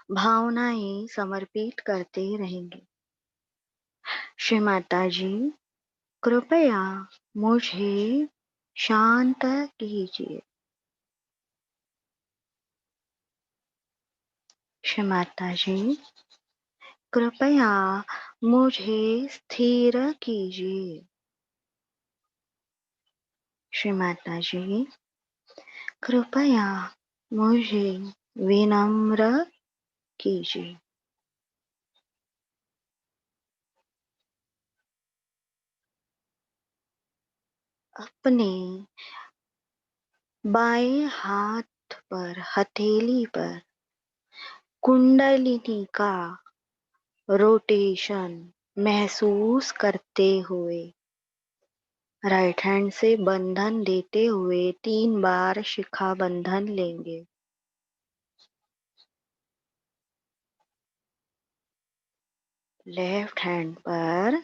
भावनाएं समर्पित करते रहेंगे। श्री माता जी, कृपया मुझे शांत कीजिए। श्री माता जी, कृपया मुझे स्थिर कीजिए। श्री माता जी, कृपया मुझे विनम्र कीजिए। अपने बाएं हाथ पर हथेली पर कुंडलिनी का रोटेशन महसूस करते हुए राइट हैंड से बंधन देते हुए 3 बार शिखा बंधन लेंगे। लेफ्ट हैंड पर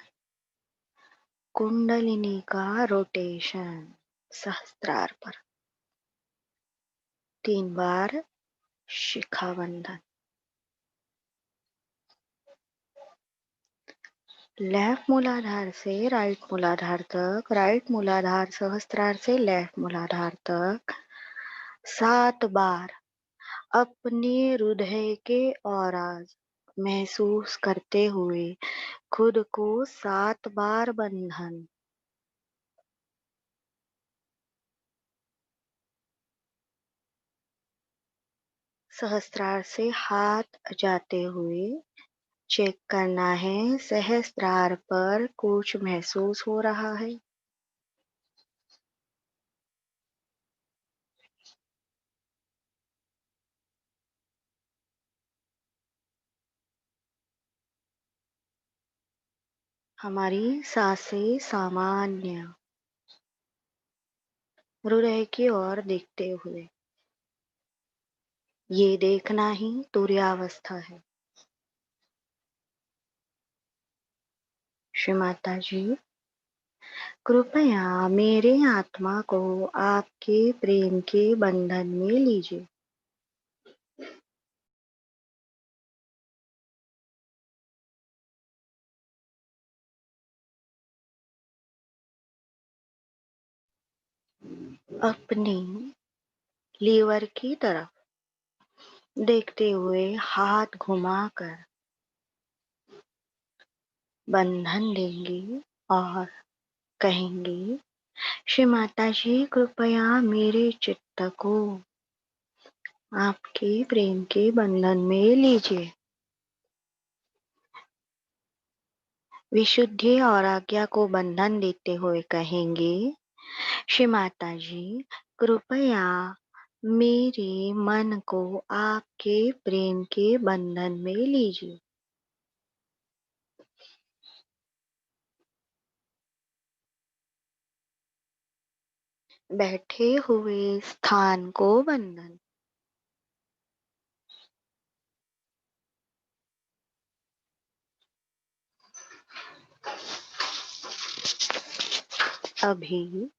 कुंडलिनी का रोटेशन सहस्त्रार पर 3 बार शिखा बंधन। लेफ्ट मूलाधार से राइट मूलाधार तक, राइट मूलाधार सहस्त्रार से लेफ्ट मूलाधार तक 7 बार अपने हृदय के औराज महसूस करते हुए खुद को 7 बार बंधन। सहस्त्रार से हाथ जाते हुए चेक करना है सहस्त्रार पर कुछ महसूस हो रहा है। हमारी सांसें सामान्य हृदय की ओर देखते हुए, ये देखना ही तुर्यावस्था है। श्री माता जी, कृपया मेरे आत्मा को आपके प्रेम के बंधन में लीजिए। अपनी लीवर की तरफ देखते हुए हाथ घुमाकर बंधन देंगे और कहेंगे, श्री माता जी, कृपया मेरे चित्त को आपके प्रेम के बंधन में लीजिए। विशुद्धि और आज्ञा को बंधन देते हुए कहेंगे, श्री माता जी, कृपया मेरे मन को आपके प्रेम के बंधन में लीजिए। बैठे हुए स्थान को बंधन। अभी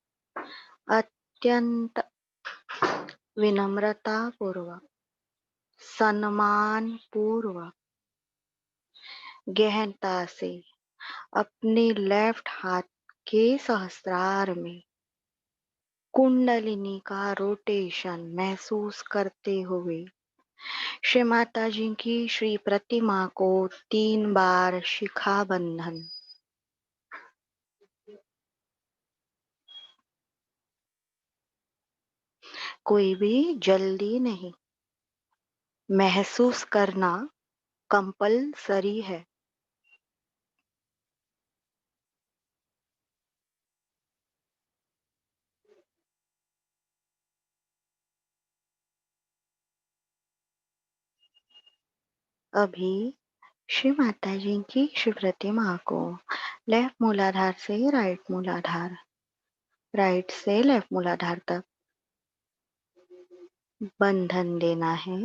अत्यंत विनम्रता पूर्वक, सम्मान पूर्वक, गहनता से अपने लेफ्ट हाथ के सहस्त्रार में कुंडलिनी का रोटेशन महसूस करते हुए श्री माता जी की श्री प्रतिमा को 3 बार शिखा बंधन। कोई भी जल्दी नहीं, महसूस करना कंपलसरी है। अभी श्री माता जी की श्री प्रतिमा को लेफ्ट मूलाधार से राइट मूलाधार, राइट से लेफ्ट मूलाधार तक बंधन देना है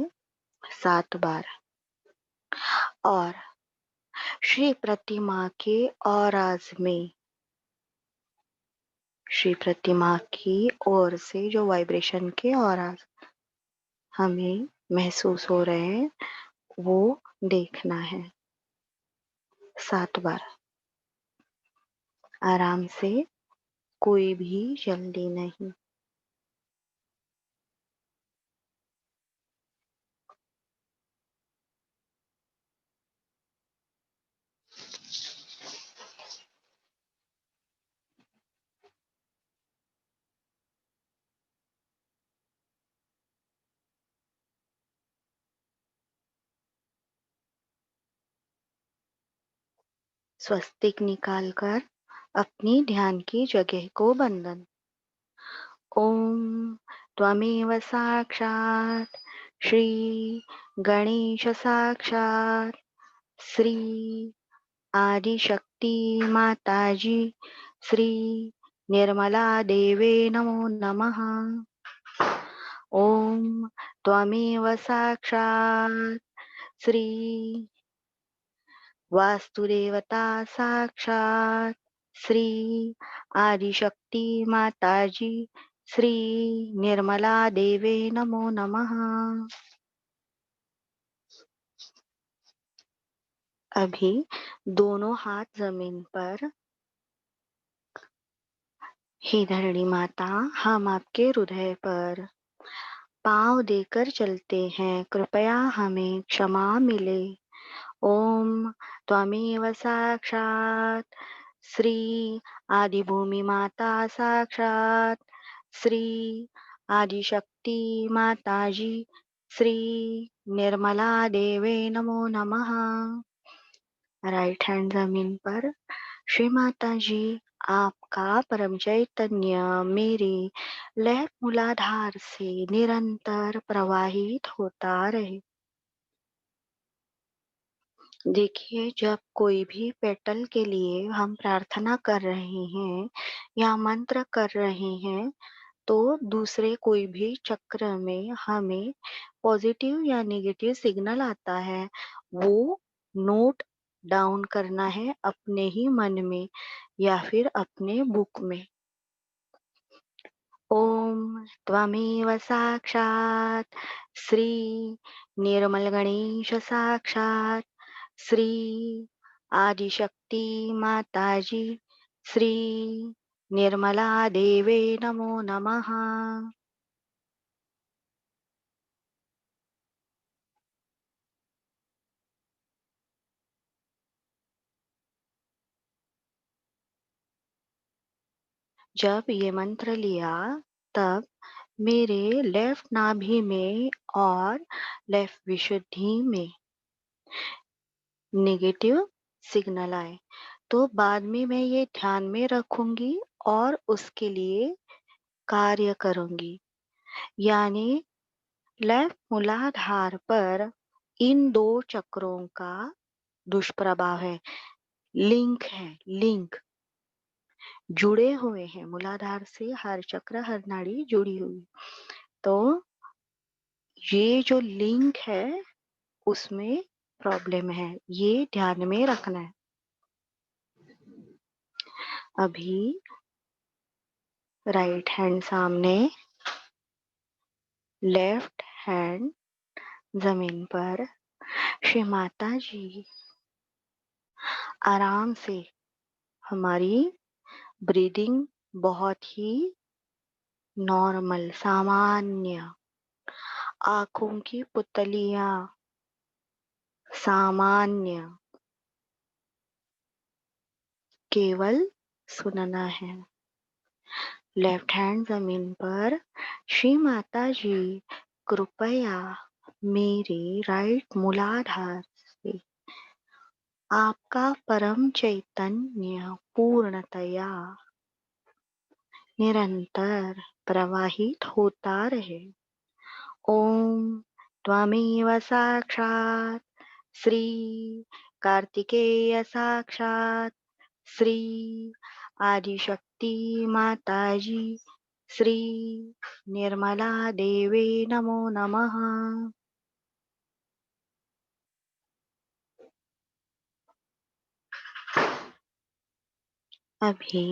7 बार और श्री प्रतिमा के औराज में, श्री प्रतिमा की ओर से जो वाइब्रेशन के औराज हमें महसूस हो रहे हैं वो देखना है। 7 बार आराम से, कोई भी जल्दी नहीं। स्वस्तिक निकालकर अपनी ध्यान की जगह को बंधन। ओम त्वमेव साक्षात् श्री गणेश साक्षात् श्री आदिशक्ति माताजी श्री निर्मला देवे नमो नमः। ओम त्वमेव साक्षात् श्री वास्तुदेवता साक्षात् श्री आदिशक्ति माताजी श्री निर्मला देवे नमो नमः। अभी दोनों हाथ जमीन पर। हे धरणी माता, हम आपके हृदय पर पांव देकर चलते हैं, कृपया हमें क्षमा मिले। ओम त्वमेव साक्षात् श्री आदिभूमि माता साक्षात् श्री आदिशक्ति माताजी श्री निर्मला देवे नमो नमः। राइट हैंड जमीन पर। श्री माता जी, आपका परम चैतन्य मेरे लेफ्ट मूलाधार से निरंतर प्रवाहित होता रहे। देखिए, जब कोई भी पेटल के लिए हम प्रार्थना कर रहे हैं या मंत्र कर रहे हैं, तो दूसरे कोई भी चक्र में हमें पॉजिटिव या नेगेटिव सिग्नल आता है, वो नोट डाउन करना है अपने ही मन में या फिर अपने बुक में। ओम त्वमेव साक्षात् श्री निर्मल गणेश साक्षात् श्री आदिशक्ति माताजी श्री निर्मला देवे नमो नमः। जब ये मंत्र लिया, तब मेरे लेफ्ट नाभि में और लेफ्ट विशुद्धि में नेगेटिव सिग्नल आए, तो बाद में मैं ये ध्यान में रखूंगी और उसके लिए कार्य करूंगी। यानी लेफ्ट मूलाधार पर इन 2 चक्रों का दुष्प्रभाव है, लिंक है, लिंक जुड़े हुए हैं। मूलाधार से हर चक्र, हर नाड़ी जुड़ी हुई। तो ये जो लिंक है उसमें प्रॉब्लम है, ये ध्यान में रखना है। अभी राइट हैंड सामने, लेफ्ट हैंड जमीन पर। श्री माता जी, आराम से हमारी ब्रीदिंग बहुत ही नॉर्मल, सामान्य, आंखों की पुतलियां सामान्य, केवल सुनना है। लेफ्ट हैंड जमीन पर। श्री माता जी, कृपया मेरे राइट मूलाधार से आपका परम चैतन्य पूर्णतया निरंतर प्रवाहित होता रहे। ओम त्वमेव साक्षात् श्री कार्तिकेय साक्षात् श्री आदिशक्ति माताजी श्री निर्मला देवे नमो नमः। अभी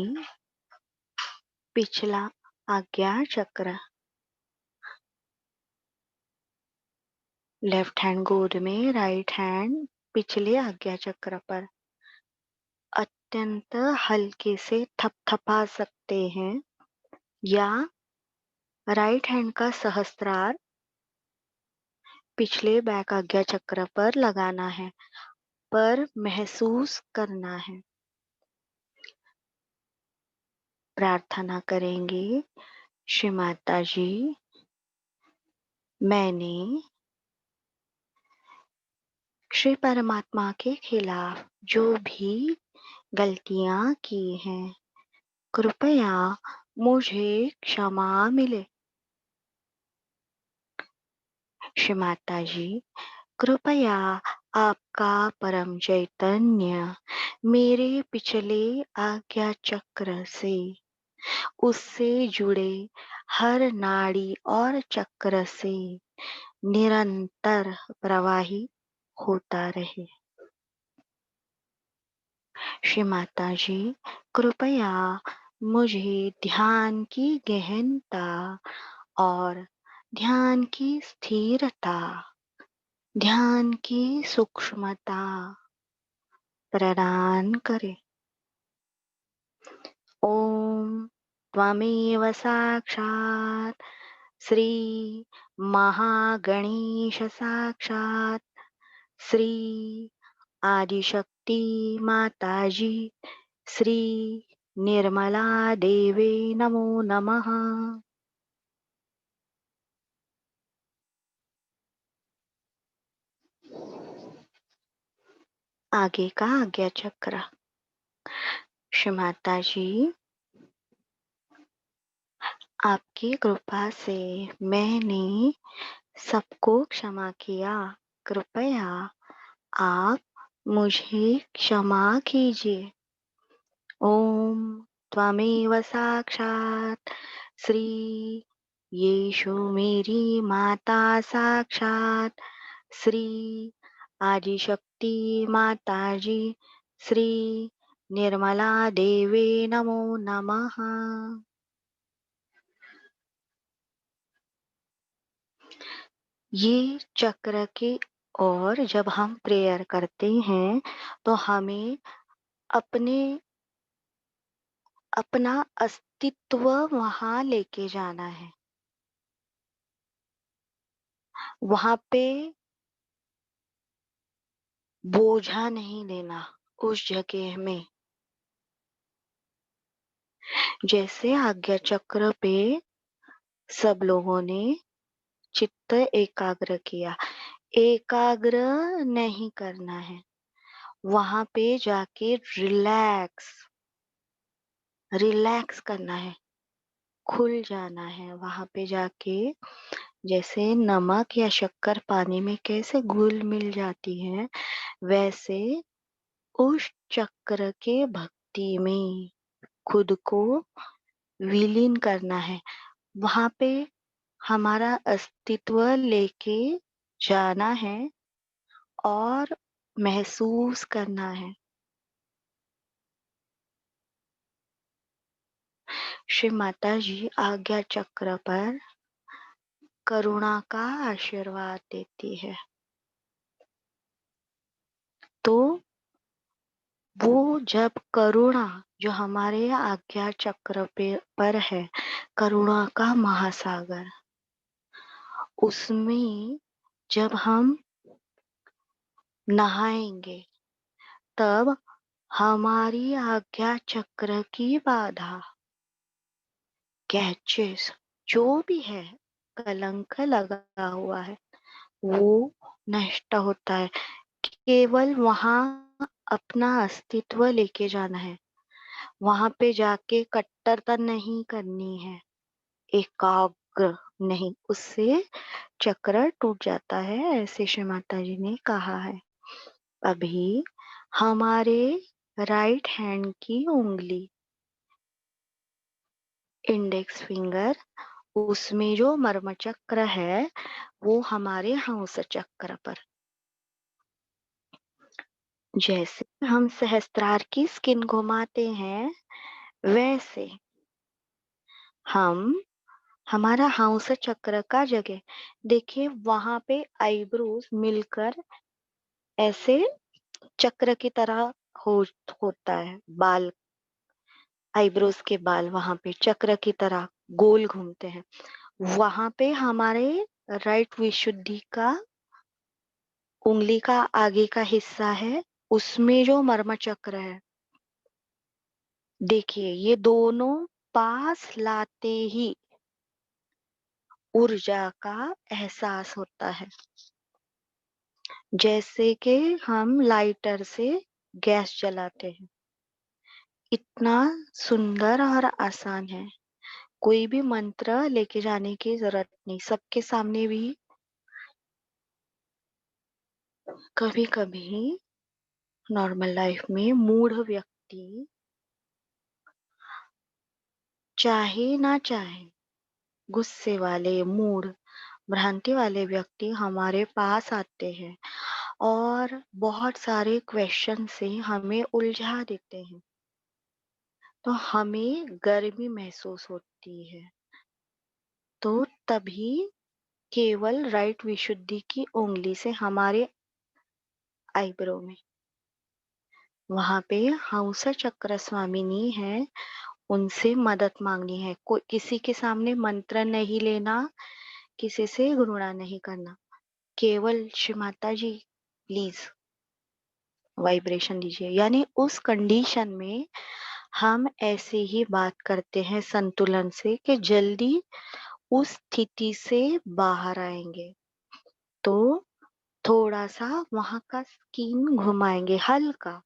पिछला आज्ञा चक्र, लेफ्ट हैंड गोद में, राइट हैंड पिछले आज्ञा चक्र पर अत्यंत हल्के से थपथपा सकते हैं, या राइट हैंड का सहस्त्रार पिछले बैक आज्ञा चक्र पर लगाना है, पर महसूस करना है। प्रार्थना करेंगे, श्री माता जी, मैंने श्री परमात्मा के खिलाफ जो भी गलतियां की हैं, कृपया मुझे क्षमा मिले। श्री माता जी, कृपया आपका परम चैतन्य मेरे पिछले आज्ञा चक्र से, उससे जुड़े हर नाड़ी और चक्र से निरंतर प्रवाही होता रहे। श्री माता जी, कृपया मुझे ध्यान की गहनता और ध्यान की स्थिरता, ध्यान की सूक्ष्मता प्रदान करें। ओम त्वमेव साक्षात् श्री महागणेश साक्षात् श्री आदिशक्ति माताजी श्री निर्मला देवे नमो नमः। आगे का आज्ञा चक्र। श्री माता जी, आपकी कृपा से मैंने सबको क्षमा किया, कृपया आप मुझे क्षमा कीजिए। ओम त्वमेव साक्षात् श्री यीशु मेरी माता साक्षात् श्री आदिशक्ति माता जी श्री निर्मला देवे नमो नमः। ये चक्र के और जब हम प्रेयर करते हैं तो हमें अपना अस्तित्व वहां लेके जाना है। वहां पे बोझा नहीं लेना उस जगह में। जैसे आज्ञा चक्र पे सब लोगों ने चित्त एकाग्र किया, एकाग्र नहीं करना है, वहां पे जाके रिलैक्स करना है, खुल जाना है। वहां पे जाके जैसे नमक या शक्कर पानी में कैसे घुल मिल जाती है, वैसे उस चक्र के भक्ति में खुद को विलीन करना है। वहां पे हमारा अस्तित्व लेके जाना है और महसूस करना है। श्री माता जी आज्ञा चक्र पर करुणा का आशीर्वाद देती है, तो वो जब करुणा जो हमारे आज्ञा चक्र पर है, करुणा का महासागर, उसमें जब हम नहाएंगे तब हमारी आज्ञा चक्र की बाधा, कैचेस, जो भी है, कलंक लगा हुआ है, वो नष्ट होता है। केवल वहां अपना अस्तित्व लेके जाना है, वहां पे जाके कट्टरता नहीं करनी है, एकाग्र नहीं, उससे चक्र टूट जाता है, ऐसे श्री माता जी ने कहा है। अभी हमारे राइट हैंड की उंगली, इंडेक्स फिंगर, उसमें जो मर्म चक्र है वो हमारे हंस चक्र पर, जैसे हम सहस्त्रार की स्किन घुमाते हैं, वैसे हम हमारा हंस चक्र का जगह देखिए, वहां पे आईब्रोज मिलकर ऐसे चक्र की तरह हो होता है। बाल, आईब्रोज के बाल वहां पे चक्र की तरह गोल घूमते हैं। वहां पे हमारे राइट विशुद्धि का उंगली का आगे का हिस्सा है, उसमें जो मर्म चक्र है, देखिए ये दोनों पास लाते ही ऊर्जा का एहसास होता है। जैसे कि हम लाइटर से गैस जलाते हैं। इतना सुंदर और आसान है। कोई भी मंत्र लेके जाने की जरूरत नहीं, सबके सामने भी। कभी कभी नॉर्मल लाइफ में मूढ़ व्यक्ति चाहे ना चाहे, गुस्से वाले, मूढ़, भ्रांति वाले व्यक्ति हमारे पास आते हैं और बहुत सारे क्वेश्चन से हमें उलझा देते हैं। तो हमें गर्मी महसूस होती है। तो तभी केवल राइट विशुद्धि की उंगली से हमारे आईब्रो में, वहां पे हंस चक्र स्वामिनी है, उनसे मदद मांगनी है। कोई किसी के सामने मंत्र नहीं लेना, किसी से घृणा नहीं करना। केवल श्री माता जी प्लीज वाइब्रेशन दीजिए। यानी उस कंडीशन में हम ऐसे ही बात करते हैं संतुलन से कि जल्दी उस स्थिति से बाहर आएंगे। तो थोड़ा सा वहां का स्किन घुमाएंगे हल्का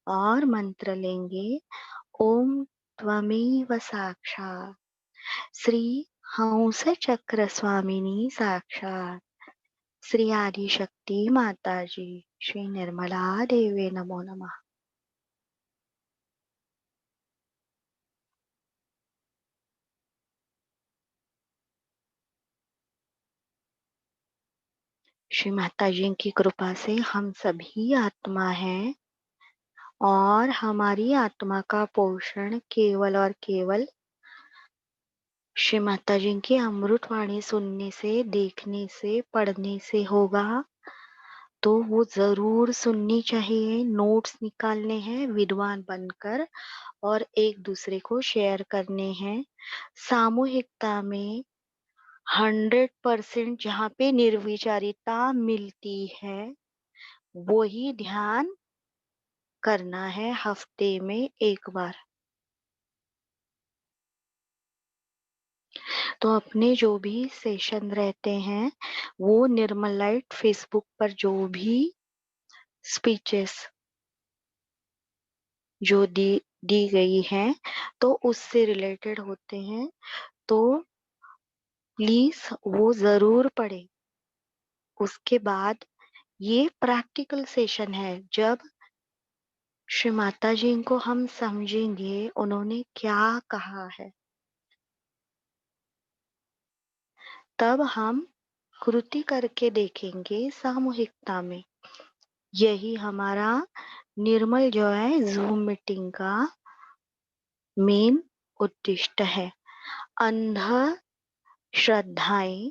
और मंत्र लेंगे। ओम त्वमेव साक्षात् श्री हंस चक्र स्वामिनी साक्षात् श्री आदि शक्ति माता जी श्री निर्मला देवे नमो नमः। श्री माता जी की कृपा से हम सभी आत्मा हैं और हमारी आत्मा का पोषण केवल और केवल श्री माता जी की अमृत वाणी सुनने से, देखने से, पढ़ने से होगा। तो वो जरूर सुननी चाहिए, नोट्स निकालने हैं विद्वान बनकर और एक दूसरे को शेयर करने हैं। सामूहिकता में 100% जहाँ पे निर्विचारिता मिलती है, वो ही ध्यान करना है हफ्ते में एक बार। तो अपने जो भी सेशन रहते हैं, वो निर्मल लाइट फेसबुक पर जो भी स्पीचेस जो दी गई हैं, तो उससे रिलेटेड होते हैं। तो प्लीज वो जरूर पढ़े। उसके बाद ये प्रैक्टिकल सेशन है, जब श्री माता जी को हम समझेंगे उन्होंने क्या कहा है, तब हम कृति करके देखेंगे सामूहिकता में। यही हमारा निर्मल जो है जूम मीटिंग का मेन उद्दिष्ट है। अंध श्रद्धाएं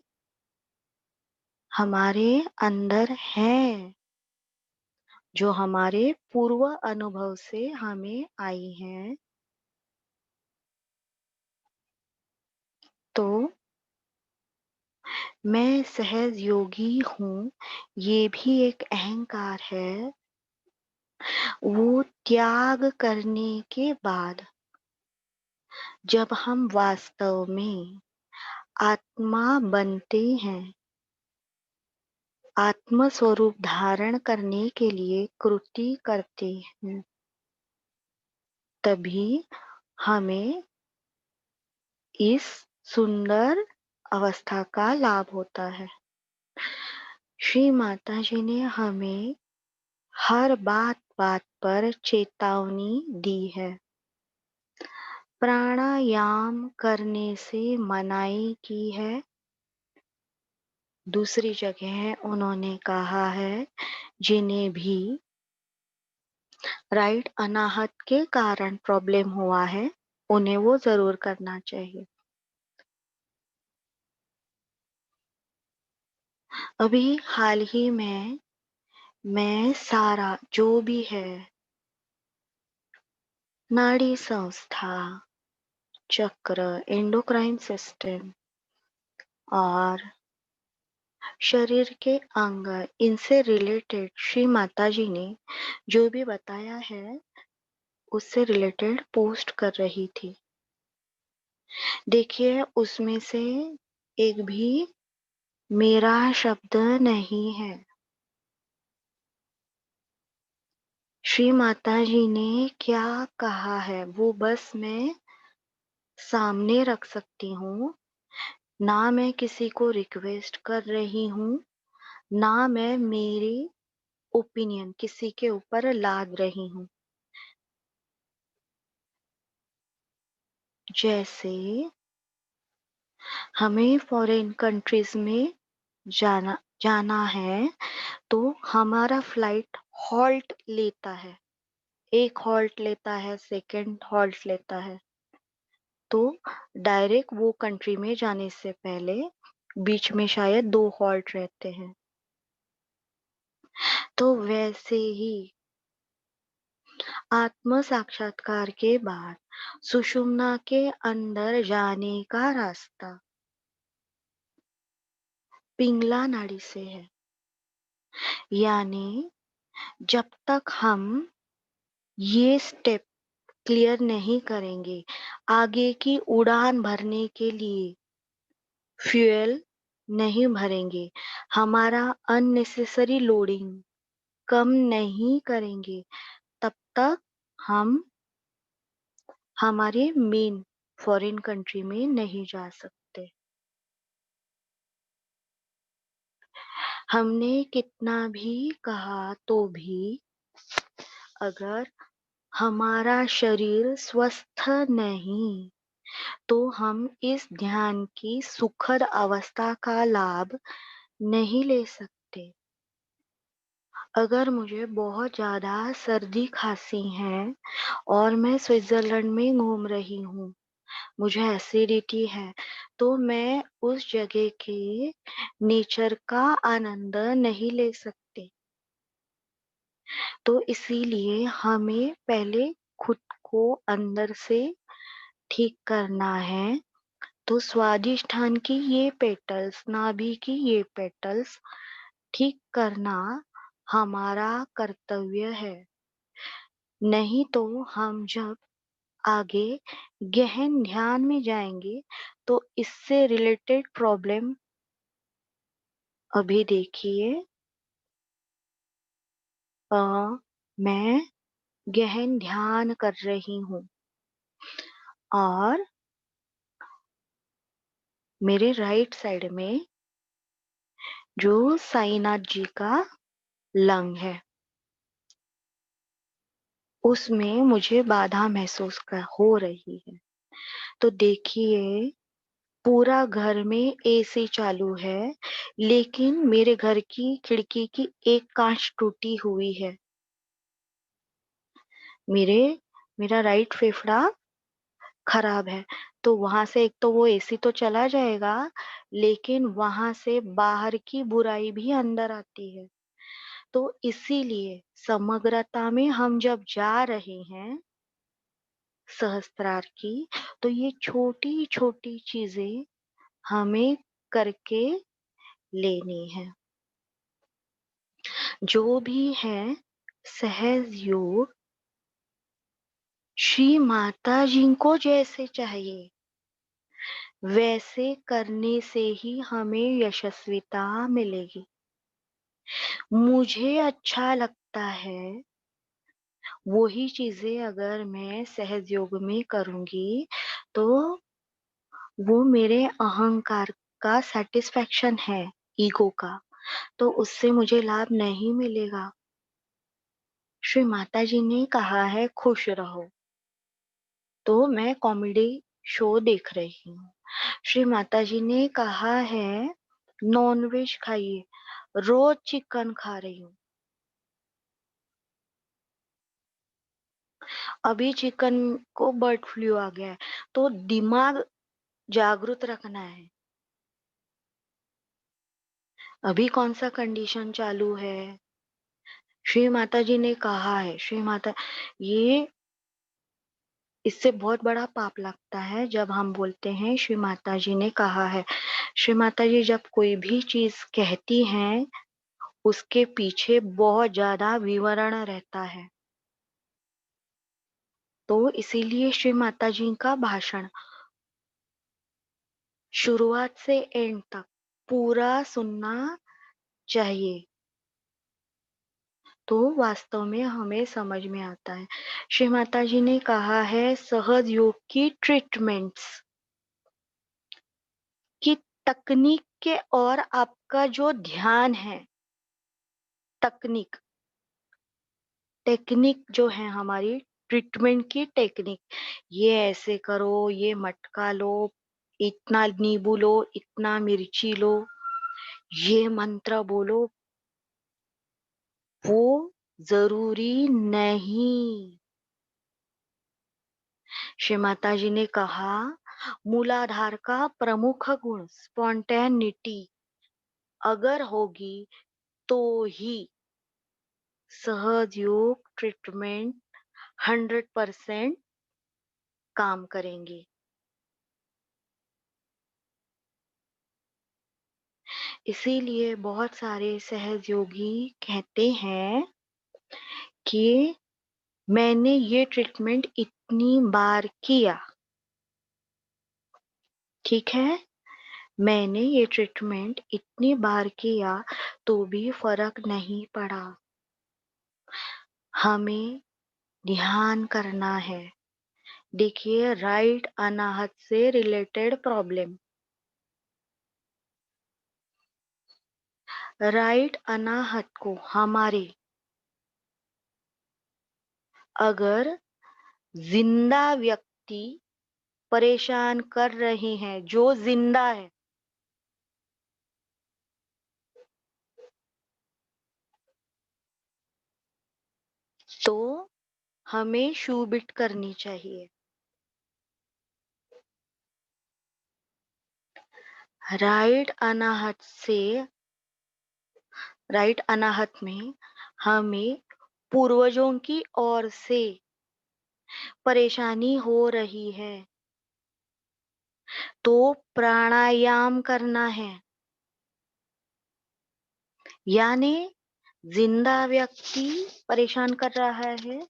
हमारे अंदर हैं, जो हमारे पूर्व अनुभव से हमें आई हैं। तो मैं सहज योगी हूँ, ये भी एक अहंकार है। वो त्याग करने के बाद जब हम वास्तव में आत्मा बनते हैं, आत्म स्वरूप धारण करने के लिए कृति करते हैं, तभी हमें इस सुंदर अवस्था का लाभ होता है। श्री माता जी ने हमें हर बात बात पर चेतावनी दी है। प्राणायाम करने से मनाही की है। दूसरी जगह उन्होंने कहा है, जिन्हें भी राइट अनाहत के कारण प्रॉब्लम हुआ है, उन्हें वो जरूर करना चाहिए। अभी हाल ही में मैं सारा जो भी है, नाड़ी संस्था, चक्र, एंडोक्राइन सिस्टम और शरीर के अंग, इनसे रिलेटेड श्री माता जी ने जो भी बताया है उससे रिलेटेड पोस्ट कर रही थी। देखिए उसमें से एक भी मेरा शब्द नहीं है। श्री माता जी ने क्या कहा है वो बस मैं सामने रख सकती हूँ। ना मैं किसी को रिक्वेस्ट कर रही हूँ, ना मैं मेरी ओपिनियन किसी के ऊपर लाद रही हूँ। जैसे हमें फॉरेन कंट्रीज में जाना है तो हमारा फ्लाइट हॉल्ट लेता है, एक हॉल्ट लेता है, सेकंड हॉल्ट लेता है। तो डायरेक्ट वो कंट्री में जाने से पहले बीच में शायद 2 हॉल्ट रहते हैं। तो वैसे ही आत्म साक्षात्कार के बाद सुषुम्ना के अंदर जाने का रास्ता पिंगला नाड़ी से है। यानी जब तक हम ये स्टेप क्लियर नहीं करेंगे, आगे की उड़ान भरने के लिए फ्यूल नहीं भरेंगे, हमारा अननेसेसरी लोडिंग कम नहीं करेंगे, तब तक हम हमारे मेन फॉरेन कंट्री में नहीं जा सकते। हमने कितना भी कहा तो भी अगर हमारा शरीर स्वस्थ नहीं, तो हम इस ध्यान की सुखद अवस्था का लाभ नहीं ले सकते। अगर मुझे बहुत ज़्यादा सर्दी खांसी है और मैं स्विट्ज़रलैंड में घूम रही हूँ, मुझे एसिडिटी है, तो मैं उस जगह के नेचर का आनंद नहीं ले सकती। तो इसीलिए हमें पहले खुद को अंदर से ठीक करना है। तो स्वादिष्ठान की ये पेटल्स, नाभि की ये पेटल्स ठीक करना हमारा कर्तव्य है। नहीं तो हम जब आगे गहन ध्यान में जाएंगे तो इससे रिलेटेड प्रॉब्लम अभी देखिए, अ, मैं गहन ध्यान कर रही हूँ और मेरे राइट साइड में जो साईनाथ जी का लंग है उसमें मुझे बाधा महसूस हो रही है। तो देखिए पूरा घर में एसी चालू है, लेकिन मेरे घर की खिड़की की एक कांच टूटी हुई है। मेरे मेरा राइट फेफड़ा खराब है, तो वहां से एक तो वो एसी तो चला जाएगा, लेकिन वहां से बाहर की बुराई भी अंदर आती है। तो इसीलिए समग्रता में हम जब जा रहे हैं सहस्त्रार की, तो ये छोटी छोटी चीजें हमें करके लेनी है। जो भी है सहज योग श्री माता जी को जैसे चाहिए वैसे करने से ही हमें यशस्विता मिलेगी। मुझे अच्छा लगता है वही चीजें अगर मैं सहज योग में करूंगी तो वो मेरे अहंकार का सेटिस्फेक्शन है, ईगो का, तो उससे मुझे लाभ नहीं मिलेगा। श्री माता जी ने कहा है खुश रहो, तो मैं कॉमेडी शो देख रही हूँ। श्री माता जी ने कहा है नॉनवेज खाइए, रोज चिकन खा रही हूँ। अभी चिकन को बर्ड फ्लू आ गया है, तो दिमाग जागरूक रखना है। अभी कौन-सा कंडीशन चालू है? श्री माताजी ने कहा है, श्री माता ये इससे बहुत बड़ा पाप लगता है जब हम बोलते हैं श्री माताजी ने कहा है। श्री माताजी जब कोई भी चीज़ कहती हैं, उसके पीछे बहुत ज़्यादा विवरण रहता है। तो इसीलिए श्री माताजी का भाषण शुरुआत से एंड तक पूरा सुनना चाहिए, तो वास्तव में हमें समझ में आता है। श्री माताजी ने कहा है सहज योग की ट्रीटमेंट्स की तकनीक के और आपका जो ध्यान है, तकनीक टेक्निक जो है हमारी ट्रीटमेंट की टेक्निक, ये ऐसे करो, ये मटका लो, इतना नींबू लो, इतना मिर्ची लो, ये मंत्र बोलो, वो ज़रूरी नहीं। श्री माताजी ने कहा मूलाधार का प्रमुख गुण स्पॉन्टेनिटी अगर होगी तो ही सहज योग ट्रीटमेंट 100% काम करेंगे। इसीलिए बहुत सारे सहयोगी कहते हैं कि मैंने ये ट्रीटमेंट इतनी बार किया, ठीक है? मैंने ये ट्रीटमेंट इतनी बार किया तो भी फ़र्क नहीं पड़ा। हमें ध्यान करना है। देखिए राइट अनाहत से रिलेटेड प्रॉब्लम, राइट अनाहत को हमारे अगर जिंदा व्यक्ति परेशान कर रहे हैं, जो जिंदा है, तो हमें शूबिट करनी चाहिए। राइट अनाहत से राइट अनाहत में हमें पूर्वजों की ओर से परेशानी हो रही है, तो प्राणायाम करना है। यानी जिंदा व्यक्ति परेशान कर रहा है,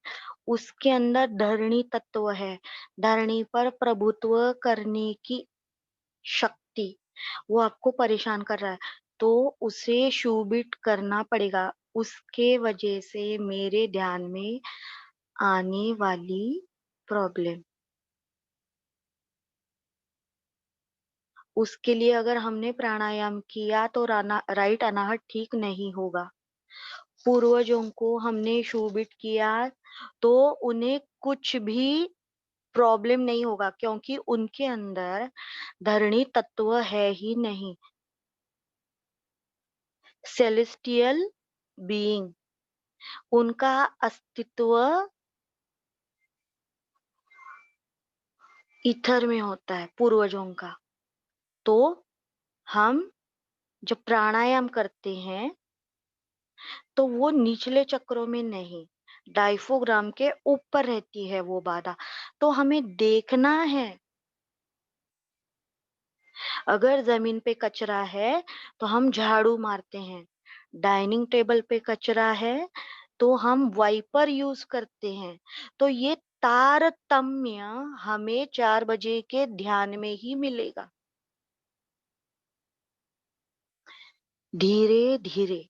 उसके अंदर धरणी तत्व है, धरणी पर प्रभुत्व करने की शक्ति, वो आपको परेशान कर रहा है, तो उसे शूबिट करना पड़ेगा। उसके वजह से मेरे ध्यान में आने वाली प्रॉब्लम, उसके लिए अगर हमने प्राणायाम किया तो राइट अनाहत ठीक नहीं होगा। पूर्वजों को हमने शूबिट किया तो उन्हें कुछ भी प्रॉब्लम नहीं होगा, क्योंकि उनके अंदर धरणी तत्व है ही नहीं। सेलेस्टियल बीइंग, उनका अस्तित्व ईथर में होता है पूर्वजों का। तो हम जब प्राणायाम करते हैं तो वो निचले चक्रों में नहीं, डायफ्राम के ऊपर रहती है वो बाधा। तो हमें देखना है, अगर जमीन पे कचरा है तो हम झाड़ू मारते हैं, डाइनिंग टेबल पे कचरा है तो हम वाइपर यूज करते हैं। तो ये तारतम्य हमें 4 बजे के ध्यान में ही मिलेगा। धीरे धीरे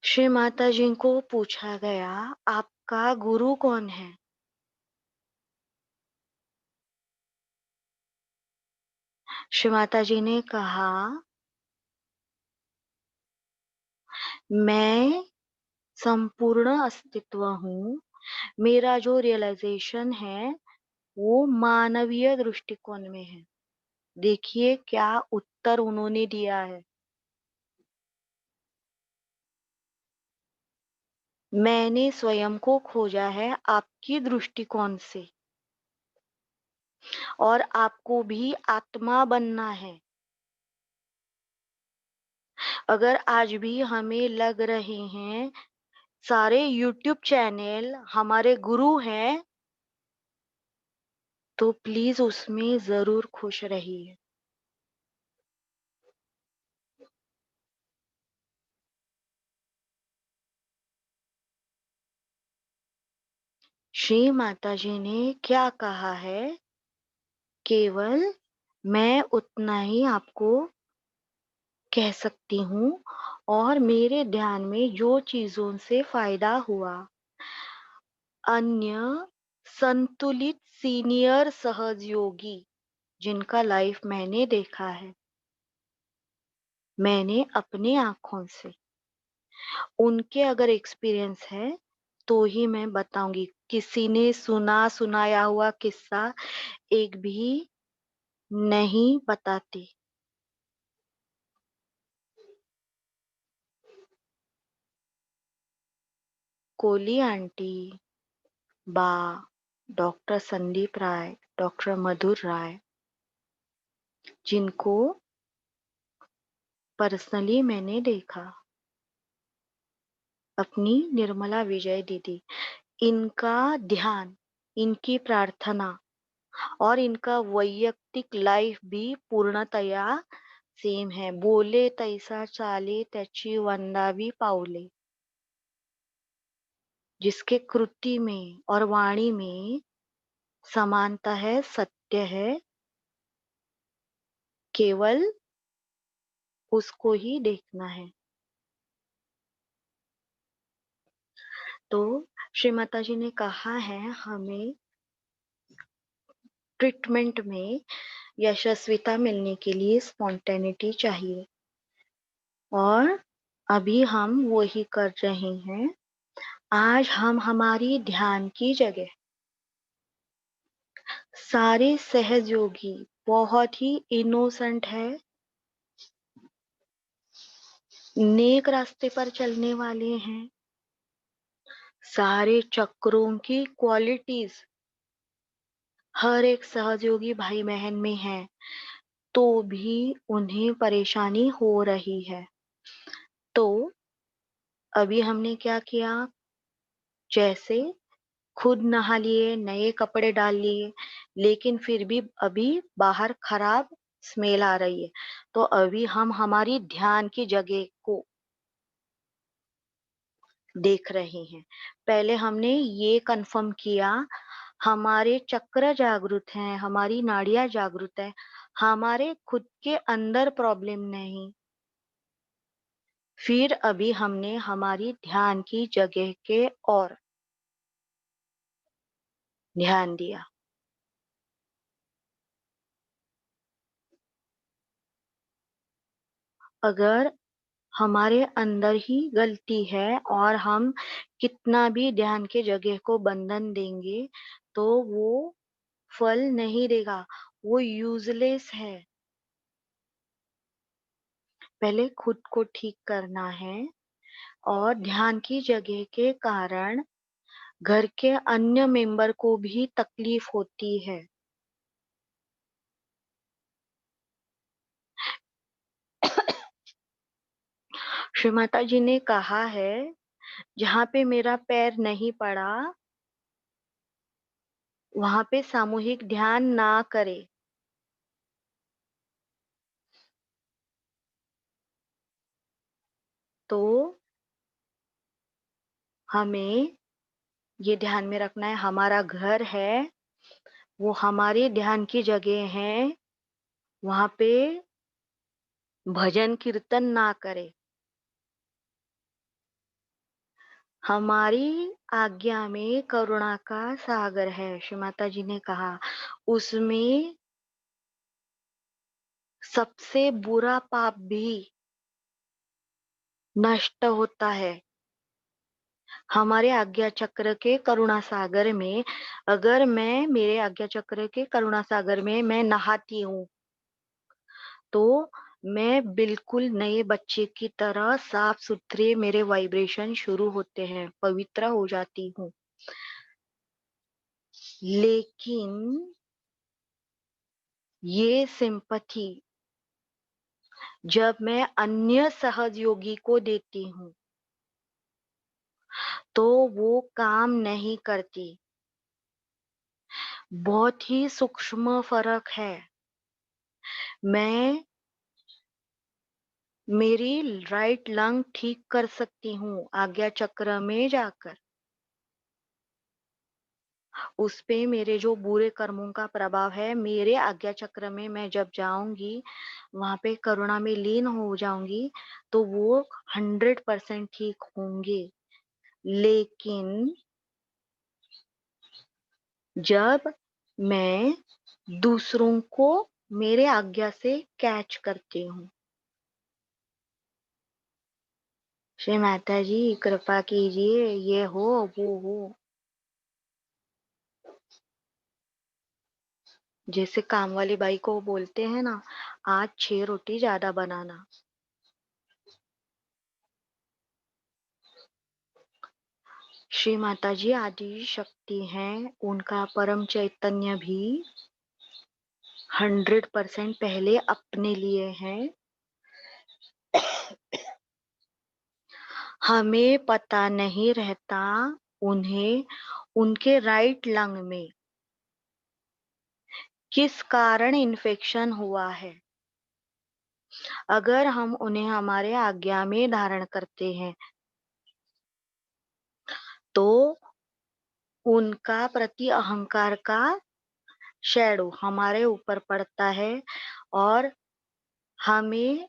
श्री माता जी को पूछा गया, आपका गुरु कौन है? श्री माता जी ने कहा, मैं संपूर्ण अस्तित्व हूँ। मेरा जो रियलाइजेशन है वो मानवीय दृष्टिकोण में है। देखिए क्या उत्तर उन्होंने दिया है। मैंने स्वयं को खोजा है आपकी दृष्टिकोण से, और आपको भी आत्मा बनना है। अगर आज भी हमें लग रहे हैं सारे यूट्यूब चैनल हमारे गुरु हैं, तो प्लीज उसमें जरूर खुश रहिए। श्री माता जी ने क्या कहा है? केवल मैं उतना ही आपको कह सकती हूँ, और मेरे ध्यान में जो चीजों से फायदा हुआ, अन्य संतुलित सीनियर सहयोगी जिनका लाइफ मैंने देखा है, मैंने अपनी आंखों से, उनके अगर एक्सपीरियंस है तो ही मैं बताऊंगी। किसी ने सुनाया हुआ किस्सा एक भी नहीं बताती। कोली आंटी, बा, डॉक्टर संदीप राय, डॉक्टर मधुर राय, जिनको पर्सनली मैंने देखा, अपनी निर्मला विजय दीदी, इनका ध्यान, इनकी प्रार्थना और इनका वैयक्तिक लाइफ भी पूर्णतया सेम है। बोले तैसा चाले त्याची वंदावी पाऊले। जिसके कृति में और वाणी में समानता है, सत्य है, केवल उसको ही देखना है। तो श्री माता जी ने कहा है हमें ट्रीटमेंट में यशस्विता मिलने के लिए स्पॉन्टेनिटी चाहिए, और अभी हम वही कर रहे हैं। आज हम हमारी ध्यान की जगह सारे सहयोगी बहुत ही इनोसेंट है, नेक रास्ते पर चलने वाले हैं, सारे चक्रों की क्वालिटीज हर एक सहयोगी भाई बहन में है, तो भी उन्हें परेशानी हो रही है। तो अभी हमने क्या किया? जैसे खुद नहा लिए, नए कपड़े डाल लिए, लेकिन फिर भी अभी बाहर खराब स्मेल आ रही है, तो अभी हम हमारी ध्यान की जगह को देख रहे हैं। पहले हमने ये कंफर्म किया, हमारे चक्र जागृत हैं, हमारी नाड़ियां जागृत है, हमारे खुद के अंदर प्रॉब्लम नहीं। फिर अभी हमने हमारी ध्यान की जगह के और ध्यान दिया। अगर हमारे अंदर ही गलती है और हम कितना भी ध्यान के जगह को बंधन देंगे, तो वो फल नहीं देगा, वो यूजलेस है। पहले खुद को ठीक करना है, और ध्यान की जगह के कारण घर के अन्य मेंबर को भी तकलीफ होती है। श्री माता जी ने कहा है, जहाँ पे मेरा पैर नहीं पड़ा वहां पे सामूहिक ध्यान ना करे। तो हमें ये ध्यान में रखना है, हमारा घर है, वो हमारे ध्यान की जगह है, वहां पे भजन कीर्तन ना करे। हमारी आज्ञा में करुणा का सागर है, श्री माता जी ने कहा, उसमें सबसे बुरा पाप भी नष्ट होता है। हमारे आज्ञा चक्र के करुणा सागर में, अगर मैं मेरे आज्ञा चक्र के करुणा सागर में मैं नहाती हूँ, तो मैं बिल्कुल नए बच्चे की तरह साफ सुथरे मेरे वाइब्रेशन शुरू होते हैं, पवित्र हो जाती हूँ। लेकिन ये सिंपथी, जब मैं अन्य सहयोगी को देती हूँ, तो वो काम नहीं करती। बहुत ही सूक्ष्म फ़र्क है। मैं मेरी राइट लंग ठीक कर सकती हूँ आज्ञा चक्र में जाकर। उस पे मेरे जो बुरे कर्मों का प्रभाव है, मेरे आज्ञा चक्र में मैं जब जाऊँगी, वहाँ पे करुणा में लीन हो जाऊँगी, तो वो 100% ठीक होंगे। लेकिन जब मैं दूसरों को मेरे आज्ञा से कैच करती हूँ, श्री माता जी कृपा कीजिए, ये हो, वो हो। जैसे काम वाली बाई को बोलते हैं ना, आज 6 रोटी ज़्यादा बनाना। श्री माता जी आदि शक्ति हैं, उनका परम चैतन्य भी 100% पहले अपने लिए हैं। हमें पता नहीं रहता उन्हें उनके राइट लंग में किस कारण इन्फेक्शन हुआ है। अगर हम उन्हें हमारे आज्ञा में धारण करते हैं, तो उनका प्रति अहंकार का शैडो हमारे ऊपर पड़ता है और हमें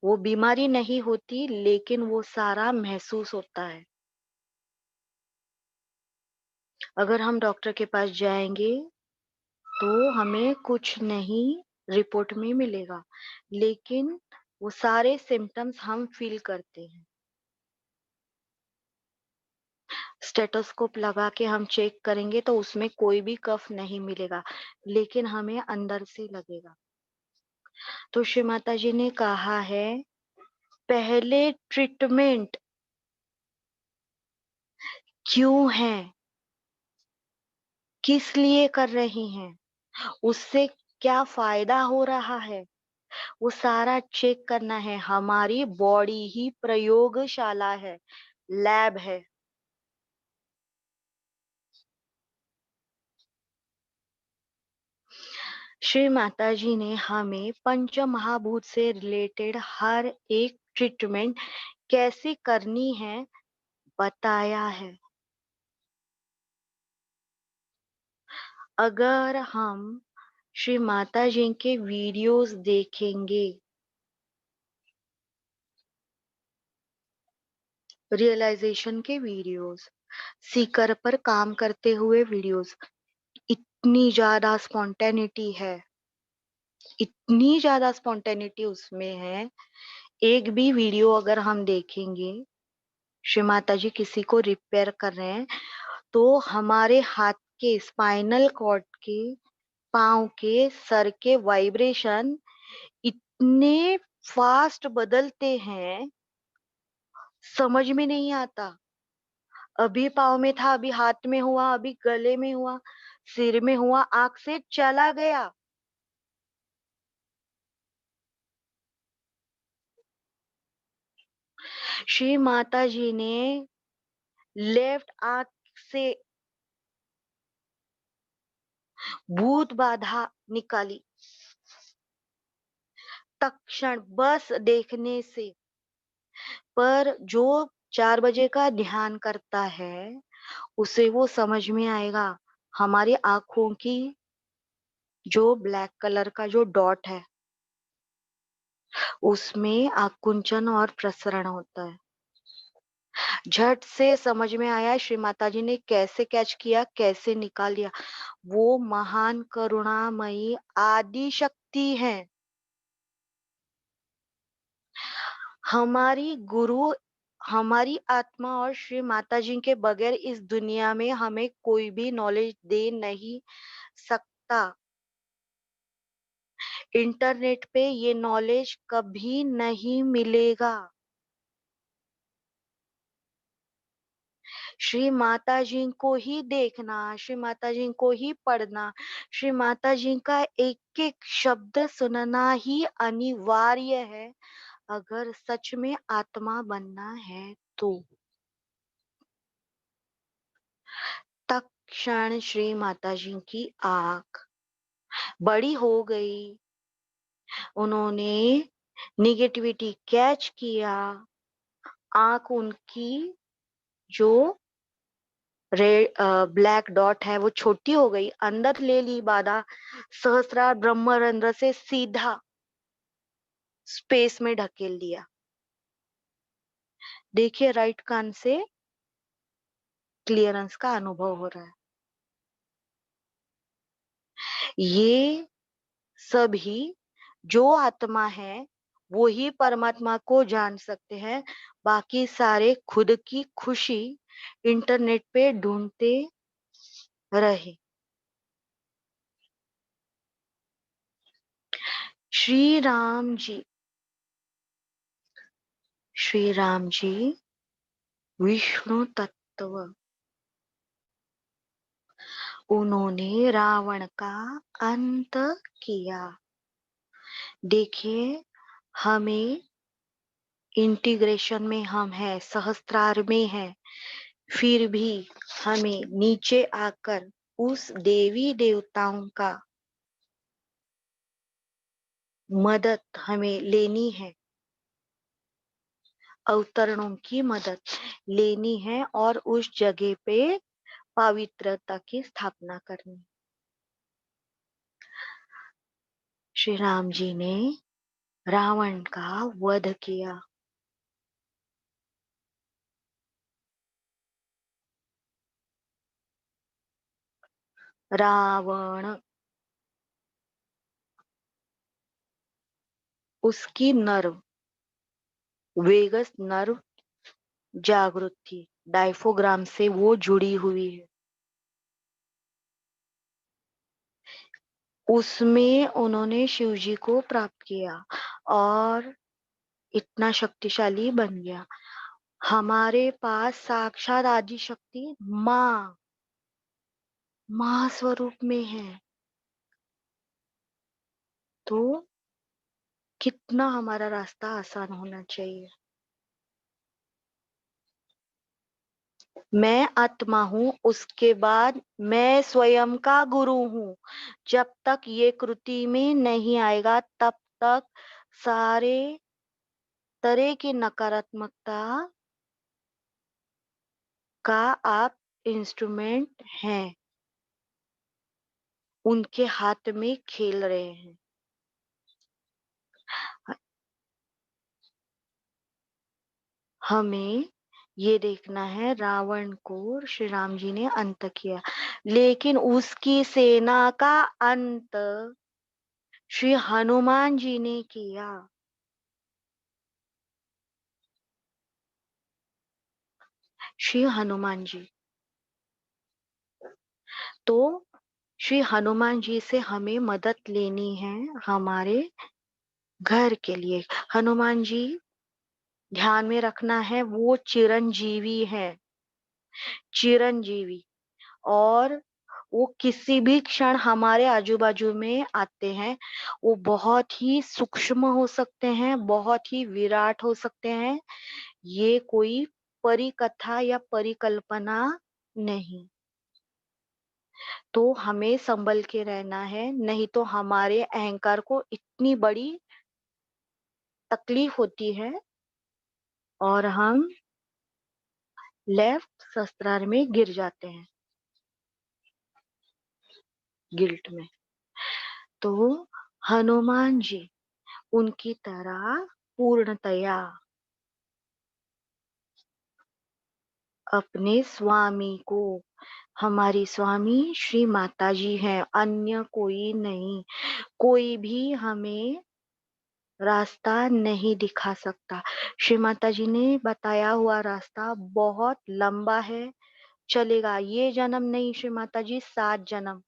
वो बीमारी नहीं होती, लेकिन वो सारा महसूस होता है। अगर हम डॉक्टर के पास जाएँगे, तो हमें कुछ नहीं रिपोर्ट में मिलेगा, लेकिन वो सारे सिम्पटम्स हम फ़ील करते हैं। स्टेथोस्कोप लगा के हम चेक करेंगे तो उसमें कोई भी कफ नहीं मिलेगा, लेकिन हमें अंदर से लगेगा। तो श्री माता जी ने कहा है, पहले ट्रीटमेंट क्यों है? किस लिए कर रही हैं? उससे क्या फ़ायदा हो रहा है? वो सारा चेक करना है। हमारी बॉडी ही प्रयोगशाला है, लैब है। श्री माताजी ने हमें पंच महाभूत से रिलेटेड हर एक ट्रीटमेंट कैसे करनी है बताया है। अगर हम श्री माताजी के वीडियोस देखेंगे, रियलाइजेशन के वीडियोस, सीकर पर काम करते हुए वीडियोस, इतनी ज़्यादा स्पॉन्टेनिटी है, इतनी ज़्यादा स्पॉन्टेनिटी उसमें है। एक भी वीडियो अगर हम देखेंगे, श्री माताजी किसी को रिपेयर कर रहे हैं, तो हमारे हाथ के स्पाइनल कॉर्ड के, पाँव के, सर के वाइब्रेशन इतने फास्ट बदलते हैं, समझ में नहीं आता। अभी पाँव में था, अभी हाथ में हुआ, अभी गले में हुआ, सिर में हुआ, आँख से चला गया। श्री माताजी ने लेफ्ट आँख से भूत बाधा निकाली, तत्क्षण बस देखने से। पर जो 4 बजे का ध्यान करता है, उसे वो समझ में आएगा, हमारी आँखों की जो ब्लैक कलर का जो डॉट है, उसमें आकुंचन और प्रसरण होता है। झट से समझ में आया श्री माताजी ने कैसे कैच किया, कैसे निकाल लिया। वो महान करुणामयी आदि शक्ति है। हमारी गुरु, हमारी आत्मा और श्री माताजी के बगैर इस दुनिया में हमें कोई भी नॉलेज दे नहीं सकता। इंटरनेट पे ये नॉलेज कभी नहीं मिलेगा। श्री माता जी को ही देखना, श्री माता जी को ही पढ़ना, श्री माता जी का एक एक शब्द सुनना ही अनिवार्य है अगर सच में आत्मा बनना है तो। तत्क्षण श्री माता जी की आंख बड़ी हो गई। उन्होंने निगेटिविटी कैच किया। आंख उनकी जो रेड ब्लैक डॉट है वो छोटी हो गई, अंदर ले ली बाधा, सहस्रार ब्रह्मरंध्र से सीधा स्पेस में ढकेल दिया। देखिए राइट कान से क्लियरेंस का अनुभव हो रहा है। ये सभी जो आत्मा है वो ही परमात्मा को जान सकते हैं। बाकी सारे खुद की खुशी इंटरनेट पे ढूंढते रहे। श्री राम जी, श्री राम जी विष्णु तत्व, उन्होंने रावण का अंत किया। देखिए हमें इंटीग्रेशन में हम है, सहस्त्रार में है, फिर भी हमें नीचे आकर उस देवी देवताओं का मदद हमें लेनी है, अवतरणों की मदद लेनी है और उस जगह पे पवित्रता की स्थापना करनी। श्री राम जी ने रावण का वध किया। रावण, उसकी नर्व, वेगस नर्व जागृत थी, डायफ्राम से वो जुड़ी हुई है। उसमें उन्होंने शिव जी को प्राप्त किया और इतना शक्तिशाली बन गया। हमारे पास साक्षात आदि शक्ति माँ स्वरूप में है, तो कितना हमारा रास्ता आसान होना चाहिए। मैं आत्मा हूँ, उसके बाद मैं स्वयं का गुरु हूँ। जब तक ये कृति में नहीं आएगा तब तक सारे तरह की नकारात्मकता का आप इंस्ट्रूमेंट हैं, उनके हाथ में खेल रहे हैं। हमें ये देखना है रावण को श्री राम जी ने अंत किया, लेकिन उसकी सेना का अंत श्री हनुमान जी ने किया। श्री हनुमान जी, तो श्री हनुमान जी से हमें मदद लेनी है हमारे घर के लिए। हनुमान जी ध्यान में रखना है, वो चिरंजीवी है, चिरंजीवी। और वो किसी भी क्षण हमारे आजू बाजू में आते हैं। वो बहुत ही सूक्ष्म हो सकते हैं, बहुत ही विराट हो सकते हैं। ये कोई परिकथा या परिकल्पना नहीं। तो हमें संभल के रहना है, नहीं तो हमारे अहंकार को इतनी बड़ी तकलीफ होती है और हम लेफ्ट शस्त्रार में गिर जाते हैं, गिल्ट में। तो हनुमान जी उनकी तरह पूर्णतया अपने स्वामी को, हमारी स्वामी श्री माता जी हैं, अन्य कोई नहीं। कोई भी हमें रास्ता नहीं दिखा सकता। श्री माता जी ने बताया हुआ रास्ता बहुत लंबा है, चलेगा। ये जन्म नहीं श्री माता जी, 7 जन्म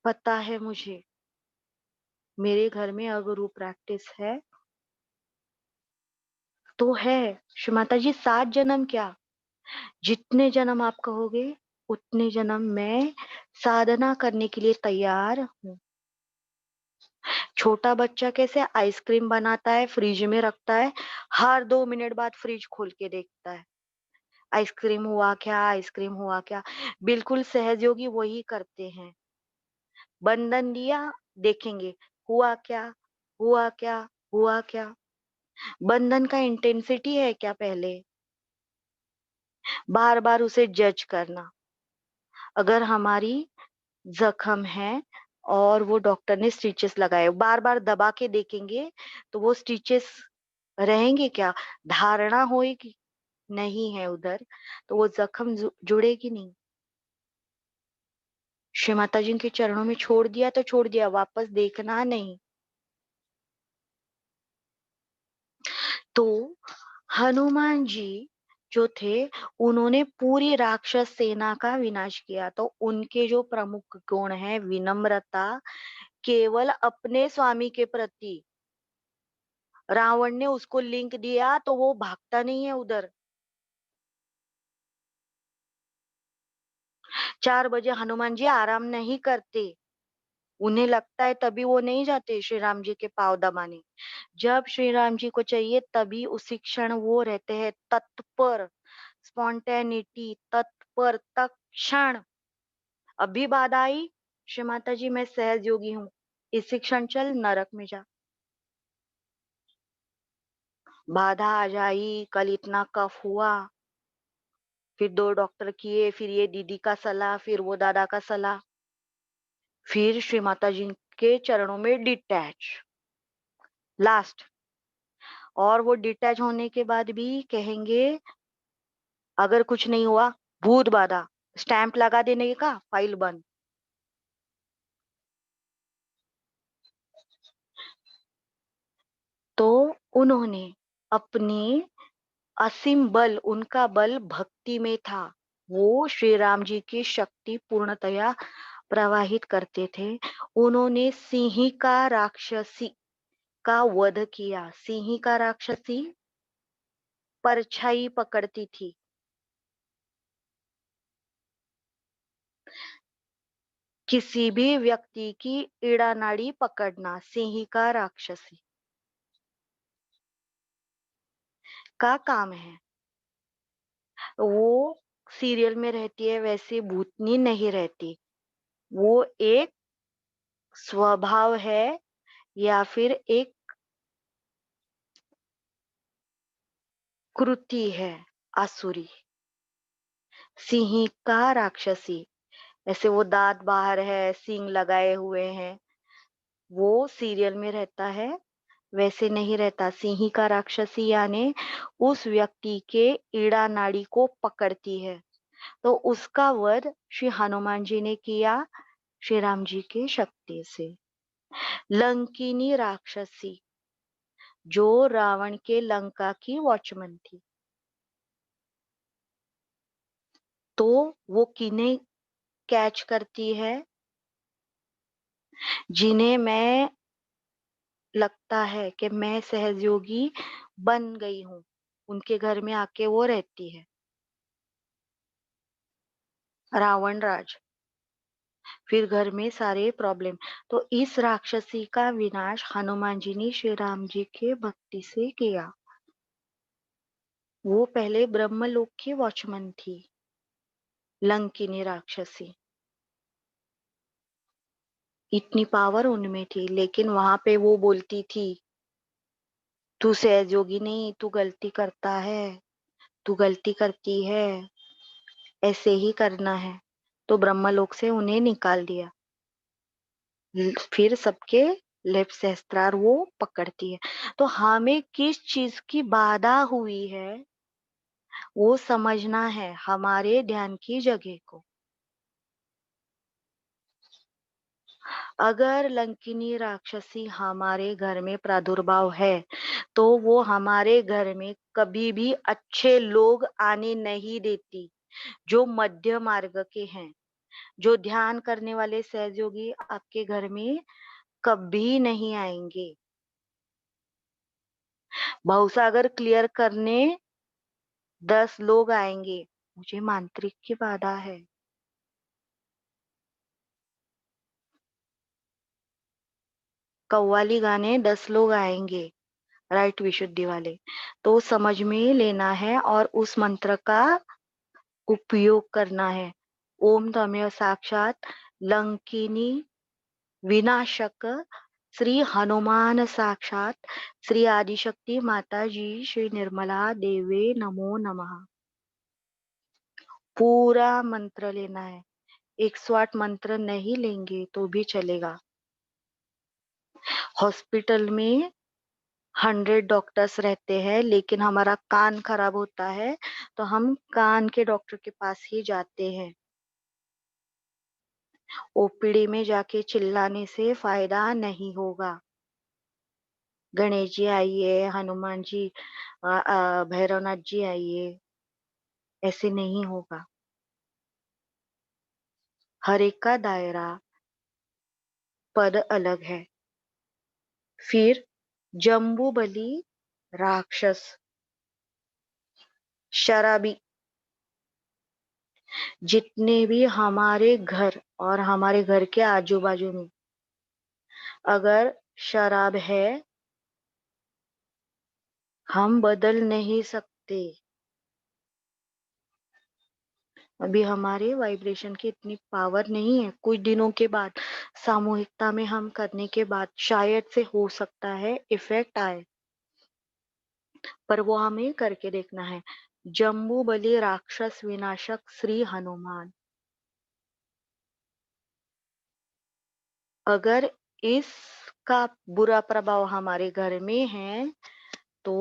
पता है मुझे। मेरे घर में अगुरु प्रैक्टिस है तो है। श्री माता जी 7 जन्म क्या, जितने जन्म आप कहोगे उतने जन्म मैं साधना करने के लिए तैयार हूँ। छोटा बच्चा कैसे आइसक्रीम बनाता है, फ्रिज में रखता है, हर 2 मिनट बाद फ्रिज खोल के देखता है, आइसक्रीम हुआ क्या, आइसक्रीम हुआ क्या। बिल्कुल सहजयोगी वही करते हैं। बंधन दिया, देखेंगे हुआ क्या, हुआ क्या, हुआ क्या। बंधन का इंटेंसिटी है क्या पहले, बार बार उसे जज करना। अगर हमारी जख्म है और वो डॉक्टर ने स्टिचेस लगाए, बार बार दबा के देखेंगे तो वो स्टिचेस रहेंगे क्या, धारणा होएगी नहीं है उधर, तो वो जख्म जुड़ेगी नहीं। श्री माता जी के चरणों में छोड़ दिया तो छोड़ दिया, वापस देखना नहीं। तो हनुमान जी जो थे, उन्होंने पूरी राक्षस सेना का विनाश किया। तो उनके जो प्रमुख गुण है, विनम्रता, केवल अपने स्वामी के प्रति। रावण ने उसको लिंक दिया तो वो भागता नहीं है उधर। 4 बजे हनुमान जी आराम नहीं करते, उन्हें लगता है तभी वो नहीं जाते श्री राम जी के पांव दबाने। जब श्री राम जी को चाहिए तभी उसी क्षण वो रहते हैं तत्पर, स्पॉन्टेनिटी, तत्पर, तत्क्षण। अभी बाधा आई, श्री माता जी मैं सहज योगी हूँ, इसी क्षण चल नरक में जा। बाधा आ जाई, कल इतना कफ हुआ, फिर 2 डॉक्टर किए, फिर ये दीदी का सलाह, फिर वो दादा का सलाह, फिर श्री माता जी के चरणों में डिटैच, लास्ट। और वो डिटैच होने के बाद भी कहेंगे अगर कुछ नहीं हुआ, भूत बाधा, स्टैंप लगा देने का, फाइल बंद। तो उन्होंने अपनी असीम बल, उनका बल भक्ति में था। वो श्री राम जी की शक्ति पूर्णतया प्रवाहित करते थे। उन्होंने सिंहिका राक्षसी का वध किया। सिंहिका राक्षसी परछाई पकड़ती थी। किसी भी व्यक्ति की इड़ा नाड़ी पकड़ना, सिंहिका राक्षसी का काम है। वो सीरियल में रहती है वैसी भूतनी नहीं रहती, वो एक स्वभाव है या फिर एक कृति है आसुरी। सिंहिका राक्षसी, ऐसे वो दांत बाहर है, सींग लगाए हुए हैं, वो सीरियल में रहता है वैसे नहीं रहता। सिंहिका राक्षसी यानी उस व्यक्ति के ईड़ा नाड़ी को पकड़ती है। तो उसका वध श्री हनुमान जी ने किया श्री राम जी के शक्ति से। लंकिनी राक्षसी जो रावण के लंका की वॉचमैन थी, तो वो किन्हें कैच करती है, जिन्हें मैं लगता है कि मैं सहयोगी बन गई हूँ, उनके घर में आके वो रहती है, रावण राज। फिर घर में सारे प्रॉब्लम। तो इस राक्षसी का विनाश हनुमान जी ने श्री राम जी के भक्ति से किया। वो पहले ब्रह्मलोक की वॉचमैन थी, लंकिनी राक्षसी। इतनी पावर उनमें थी, लेकिन वहां पे वो बोलती थी तू सहयोगी नहीं, तू गलती करता है, तू गलती करती है, ऐसे ही करना है। तो ब्रह्मलोक से उन्हें निकाल दिया। फिर सबके लेफ्ट सहस्त्रार वो पकड़ती है। तो हमें किस चीज की बाधा हुई है वो समझना है, हमारे ध्यान की जगह को। अगर लंकिनी राक्षसी हमारे घर में प्रादुर्भाव है तो वो हमारे घर में कभी भी अच्छे लोग आने नहीं देती, जो मध्य मार्ग के हैं, जो ध्यान करने वाले सहयोगी आपके घर में कभी नहीं आएंगे। भवसागर क्लियर करने 10 लोग आएंगे, मुझे मांत्रिक की बाधा है। कव्वाली गाने 10 लोग आएंगे, राइट विशुद्धि वाले, तो समझ में लेना है और उस मंत्र का उपयोग करना है। ओम तमेव साक्षात लंकिनी विनाशक श्री हनुमान साक्षात श्री आदिशक्ति माता जी श्री निर्मला देवे नमो नमः। पूरा मंत्र लेना है। 108 मंत्र नहीं लेंगे तो भी चलेगा। हॉस्पिटल में 100 डॉक्टर्स रहते हैं, लेकिन हमारा कान खराब होता है तो हम कान के डॉक्टर के पास ही जाते हैं। ओपीडी में जाके चिल्लाने से फायदा नहीं होगा। गणेश जी आइए, हनुमान जी, भैरवनाथ जी आइए, ऐसे नहीं होगा। हर एक का दायरा पद अलग है। फिर जम्बूबली राक्षस, शराबी, जितने भी हमारे घर और हमारे घर के आजू बाजू में अगर शराब है, हम बदल नहीं सकते। अभी हमारे वाइब्रेशन की इतनी पावर नहीं है। कुछ दिनों के बाद सामूहिकता में हम करने के बाद शायद से हो सकता है इफेक्ट आए, पर वो हमें करके देखना है। जम्बू बलि राक्षस विनाशक श्री हनुमान। अगर इसका बुरा प्रभाव हमारे घर में है तो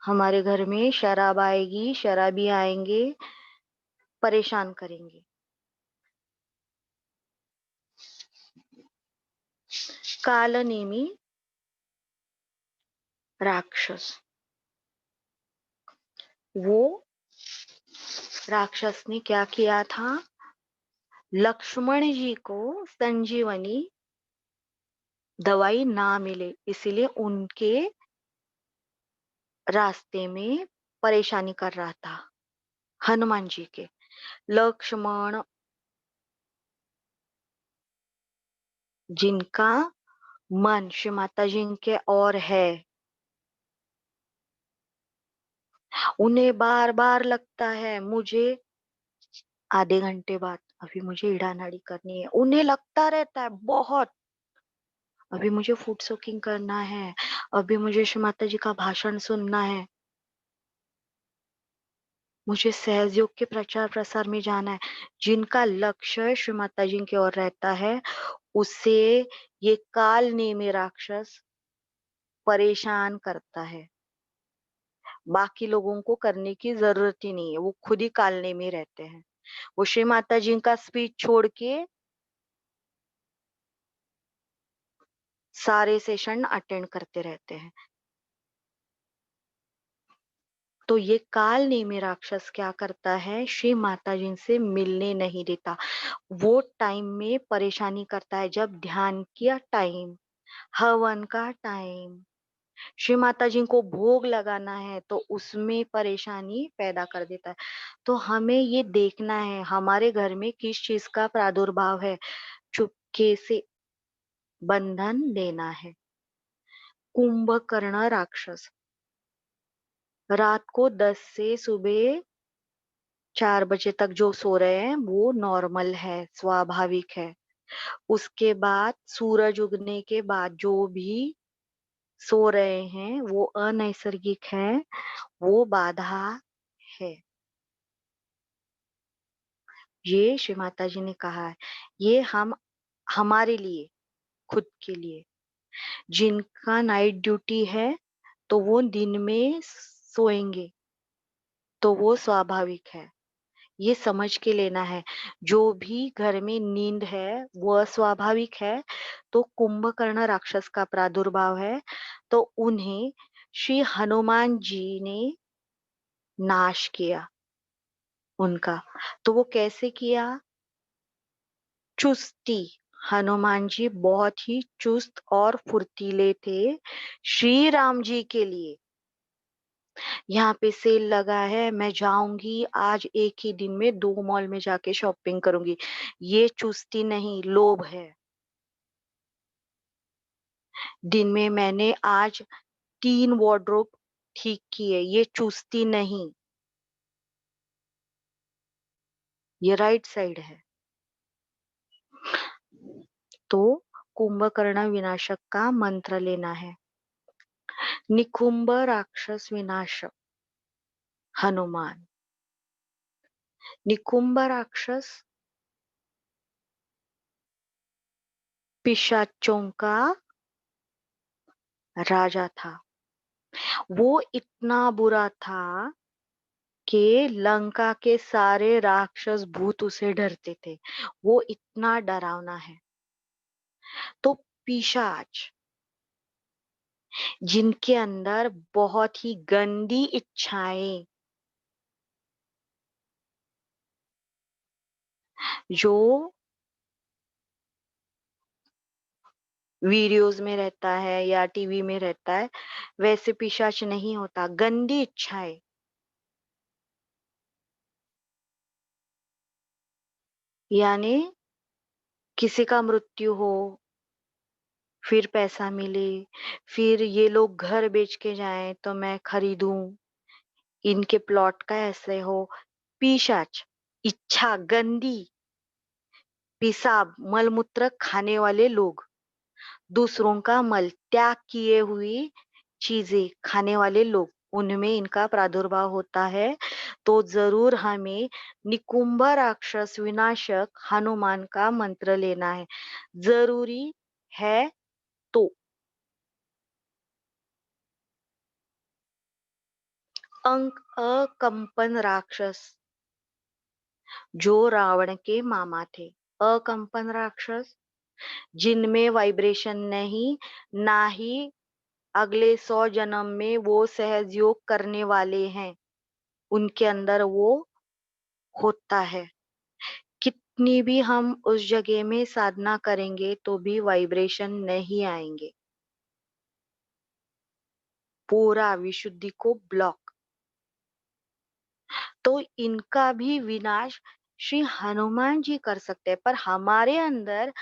हमारे घर में शराब आएगी, शराबी आएंगे, परेशान करेंगे। कालनेमी राक्षस, वो राक्षस ने क्या किया था? लक्ष्मण जी को संजीवनी दवाई ना मिले, इसीलिए उनके रास्ते में परेशानी कर रहा था। हनुमान जी के लक्ष्मण, जिनका मन श्री माता जी के और है, उन्हें बार बार लगता है मुझे आधे घंटे बाद अभी मुझे इड़ानाड़ी करनी है। उन्हें लगता रहता है बहुत, अभी मुझे फूड सोकिंग करना है, अभी मुझे श्री माता जी का भाषण सुनना है, मुझे सहज योग के प्रचार प्रसार में जाना है। जिनका लक्ष्य श्री माता जी की ओर रहता है, उसे ये काल नेमी राक्षस परेशान करता है। बाकी लोगों को करने की जरूरत ही नहीं है, वो खुद ही कालने में रहते हैं। वो श्री माता जी का स्पीच छोड़ के सारे सेशन अटेंड करते रहते हैं। तो ये काल नेमी राक्षस क्या करता है? श्री माता जी से मिलने नहीं देता। वो टाइम में परेशानी करता है, जब ध्यान किया टाइम, हवन का टाइम, श्री माता जी को भोग लगाना है, तो उसमें परेशानी पैदा कर देता है। तो हमें ये देखना है हमारे घर में किस चीज का प्रादुर्भाव है, चुपके से बंधन देना है। कुंभकर्ण राक्षस, रात को 10 से सुबह 4 बजे तक जो सो रहे हैं वो नॉर्मल है, स्वाभाविक है। उसके बाद सूरज उगने के बाद जो भी सो रहे हैं वो अनैसर्गिक है, वो बाधा है। ये श्री माता जी ने कहा है। ये हम हमारे लिए, खुद के लिए, जिनका नाइट ड्यूटी है तो वो दिन में सोएंगे, तो वो स्वाभाविक है। ये समझ के लेना है। जो भी घर में नींद है वो अस्वाभाविक है, तो कुंभकर्ण राक्षस का प्रादुर्भाव है, तो उन्हें श्री हनुमान जी ने नाश किया उनका। तो वो कैसे किया? चुस्ती, हनुमान जी बहुत ही चुस्त और फुर्तीले थे श्री राम जी के लिए। यहाँ पे सेल लगा है, मैं जाऊंगी आज एक ही दिन में 2 मॉल में जाके शॉपिंग करूंगी। ये चुस्ती नहीं, लोभ है। दिन में मैंने आज 3 वार्डरोब ठीक किए, ये चुस्ती नहीं, ये राइट साइड है। तो कुंभकर्ण विनाशक का मंत्र लेना है। निकुंभ राक्षस विनाशक हनुमान। निकुंभ राक्षस पिशाचों का राजा था। वो इतना बुरा था कि लंका के सारे राक्षस भूत उसे डरते थे। वो इतना डरावना है। तो पिशाच जिनके अंदर बहुत ही गंदी इच्छाएं, जो वीडियोस में रहता है या टीवी में रहता है, वैसे पिशाच नहीं होता। गंदी इच्छाएं, यानी किसी का मृत्यु हो, फिर पैसा मिले, फिर ये लोग घर बेच के जाएं तो मैं खरीदूं, इनके प्लॉट का ऐसे हो। पिशाच इच्छा गंदी, पेशाब मलमूत्र खाने वाले लोग, दूसरों का मल त्याग किए हुई चीजें खाने वाले लोग, उनमें इनका प्रादुर्भाव होता है। तो जरूर हमें निकुंभ राक्षस विनाशक हनुमान का मंत्र लेना है, जरूरी है। तो अंक अकंपन राक्षस जो रावण के मामा थे। अकंपन राक्षस जिनमें वाइब्रेशन नहीं, ना ही अगले 100 जन्म में वो सहज योग करने वाले हैं, उनके अंदर वो होता है। कितनी भी हम उस जगह में साधना करेंगे तो भी वाइब्रेशन नहीं आएंगे, पूरा विशुद्धि को ब्लॉक। तो इनका भी विनाश श्री हनुमान जी कर सकते हैं, पर हमारे अंदर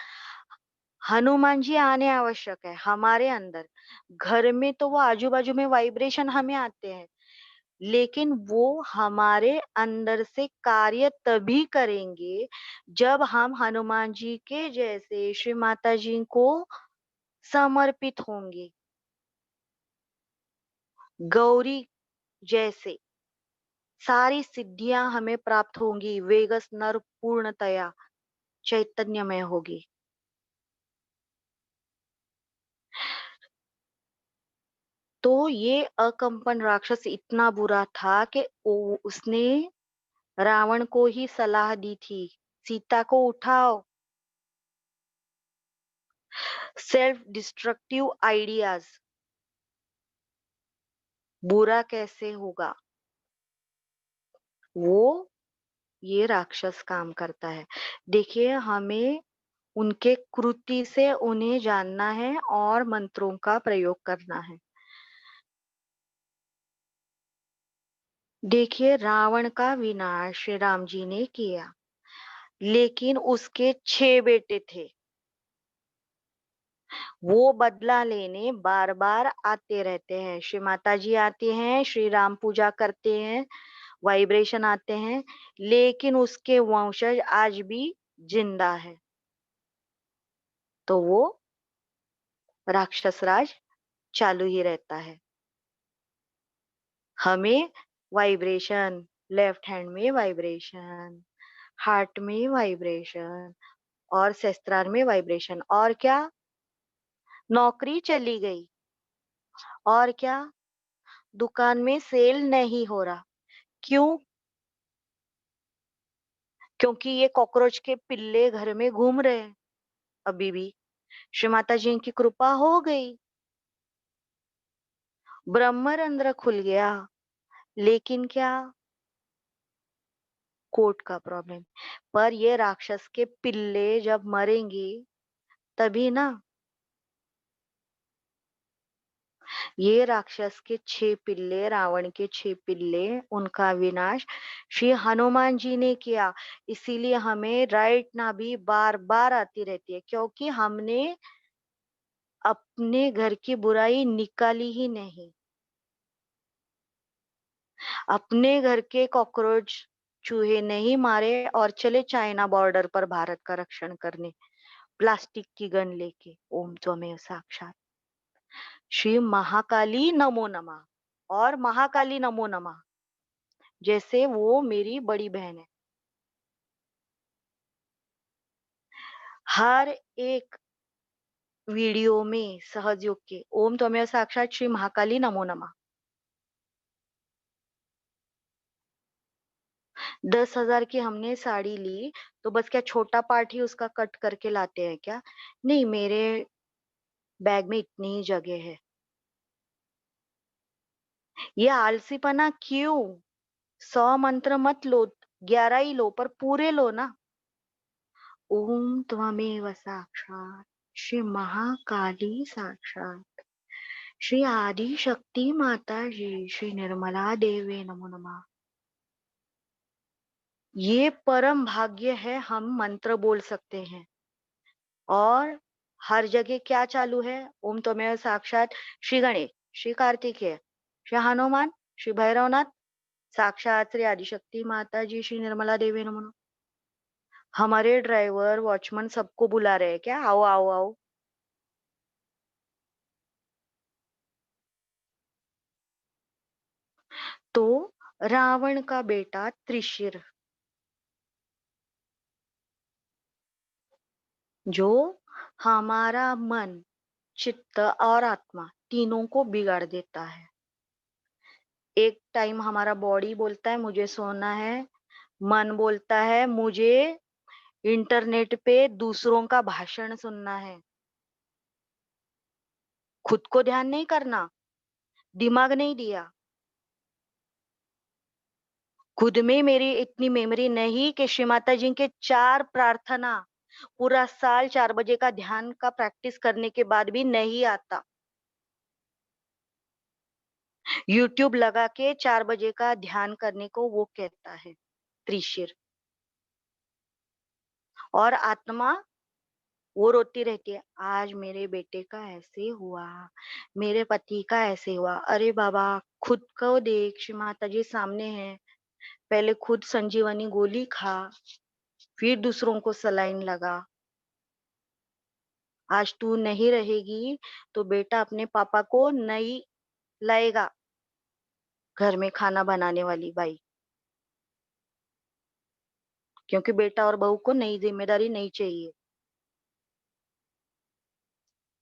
हनुमान जी आने आवश्यक है। हमारे अंदर घर में तो वो आजू बाजू में वाइब्रेशन हमें आते हैं, लेकिन वो हमारे अंदर से कार्य तभी करेंगे जब हम हनुमान जी के जैसे श्री माता जी को समर्पित होंगे, गौरी जैसे सारी सिद्धियां हमें प्राप्त होंगी, वेगस नर पूर्णतया चैतन्यमय होगी। तो ये अकंपन राक्षस इतना बुरा था कि उसने रावण को ही सलाह दी थी, सीता को उठाओ। सेल्फ डिस्ट्रक्टिव आइडियाज बुरा कैसे होगा, वो ये राक्षस काम करता है। देखिए, हमें उनके कृति से उन्हें जानना है और मंत्रों का प्रयोग करना है। देखिए, रावण का विनाश श्री राम जी ने किया, लेकिन उसके 6 बेटे थे। वो बदला लेने बार बार आते रहते हैं। श्री माता जी आती हैं, श्री राम पूजा करते हैं, वाइब्रेशन आते हैं, लेकिन उसके वंशज आज भी जिंदा है। तो वो राक्षस राज चालू ही रहता है। हमें वाइब्रेशन, लेफ्ट हैंड में वाइब्रेशन, हार्ट में वाइब्रेशन और सहस्त्रार में वाइब्रेशन, और क्या, नौकरी चली गई, और क्या, दुकान में सेल नहीं हो रहा। क्यों? क्योंकि ये कॉकरोच के पिल्ले घर में घूम रहे हैं अभी भी। श्री माता जी की कृपा हो गई, ब्रह्मरंध्र खुल गया, लेकिन क्या, कोर्ट का प्रॉब्लम। पर ये राक्षस के पिल्ले जब मरेंगे तभी ना। ये राक्षस के 6 पिल्ले, रावण के 6 पिल्ले, उनका विनाश श्री हनुमान जी ने किया। इसीलिए हमें राइट नाभि बार-बार आती रहती है, क्योंकि हमने अपने घर की बुराई निकाली ही नहीं। अपने घर के कॉकरोच, चूहे नहीं मारे और चले चाइना बॉर्डर पर भारत का रक्षण करने, प्लास्टिक की गन लेके। ओम त्वमेव साक्षात्। श्री महाकाली नमो नमः और महाकाली नमो नमः, जैसे वो मेरी बड़ी बहन है। हर एक वीडियो में सहजयोग के ओम त्वमेव साक्षात् श्री महाकाली नमो नमः। 10,000 की हमने साड़ी ली, तो बस क्या छोटा पार्ट ही उसका कट करके लाते हैं क्या? नहीं, मेरे बैग में इतनी ही जगह है। ये आलसीपना क्यों? 100 मंत्र मत लो, 11 ही लो, पर पूरे लो ना। ओम त्वमेव साक्षात् श्री महाकाली साक्षात् श्री आदि शक्ति माता जी श्री निर्मला देवी नमो नमः। ये परम भाग्य है, हम मंत्र बोल सकते हैं। और हर जगह क्या चालू है? ओम त्वमेव साक्षात् श्री गणेश, श्री कार्तिकेय, श्री हनुमान, श्री भैरवनाथ, साक्षात श्री आदिशक्ति माता जी श्री निर्मला देवी नमो नमः। हमारे ड्राइवर, वॉचमैन सबको बुला रहे हैं क्या? आओ, आओ, आओ। तो रावण का बेटा त्रिशिर, जो हमारा मन, चित्त और आत्मा तीनों को बिगाड़ देता है। एक टाइम हमारा बॉडी बोलता है मुझे सोना है, मन बोलता है मुझे इंटरनेट पे दूसरों का भाषण सुनना है। खुद को ध्यान नहीं करना, दिमाग नहीं दिया। खुद में मेरी इतनी मेमोरी नहीं कि श्री माता जी के 4 प्रार्थना पूरा साल 4 बजे का ध्यान का प्रैक्टिस करने के बाद भी नहीं आता। यूट्यूब लगा के 4 बजे का ध्यान करने को वो कहता है त्रिशिर। और आत्मा वो रोती रहती है, आज मेरे बेटे का ऐसे हुआ, मेरे पति का ऐसे हुआ। अरे बाबा, खुद को देख, श्री माता जी सामने है। पहले खुद संजीवनी गोली खा, फिर दूसरों को सलाइन लगा। आज तू नहीं रहेगी तो बेटा अपने पापा को नहीं लाएगा, घर में खाना बनाने वाली बाई। क्योंकि बेटा और बहू को नई जिम्मेदारी नहीं चाहिए।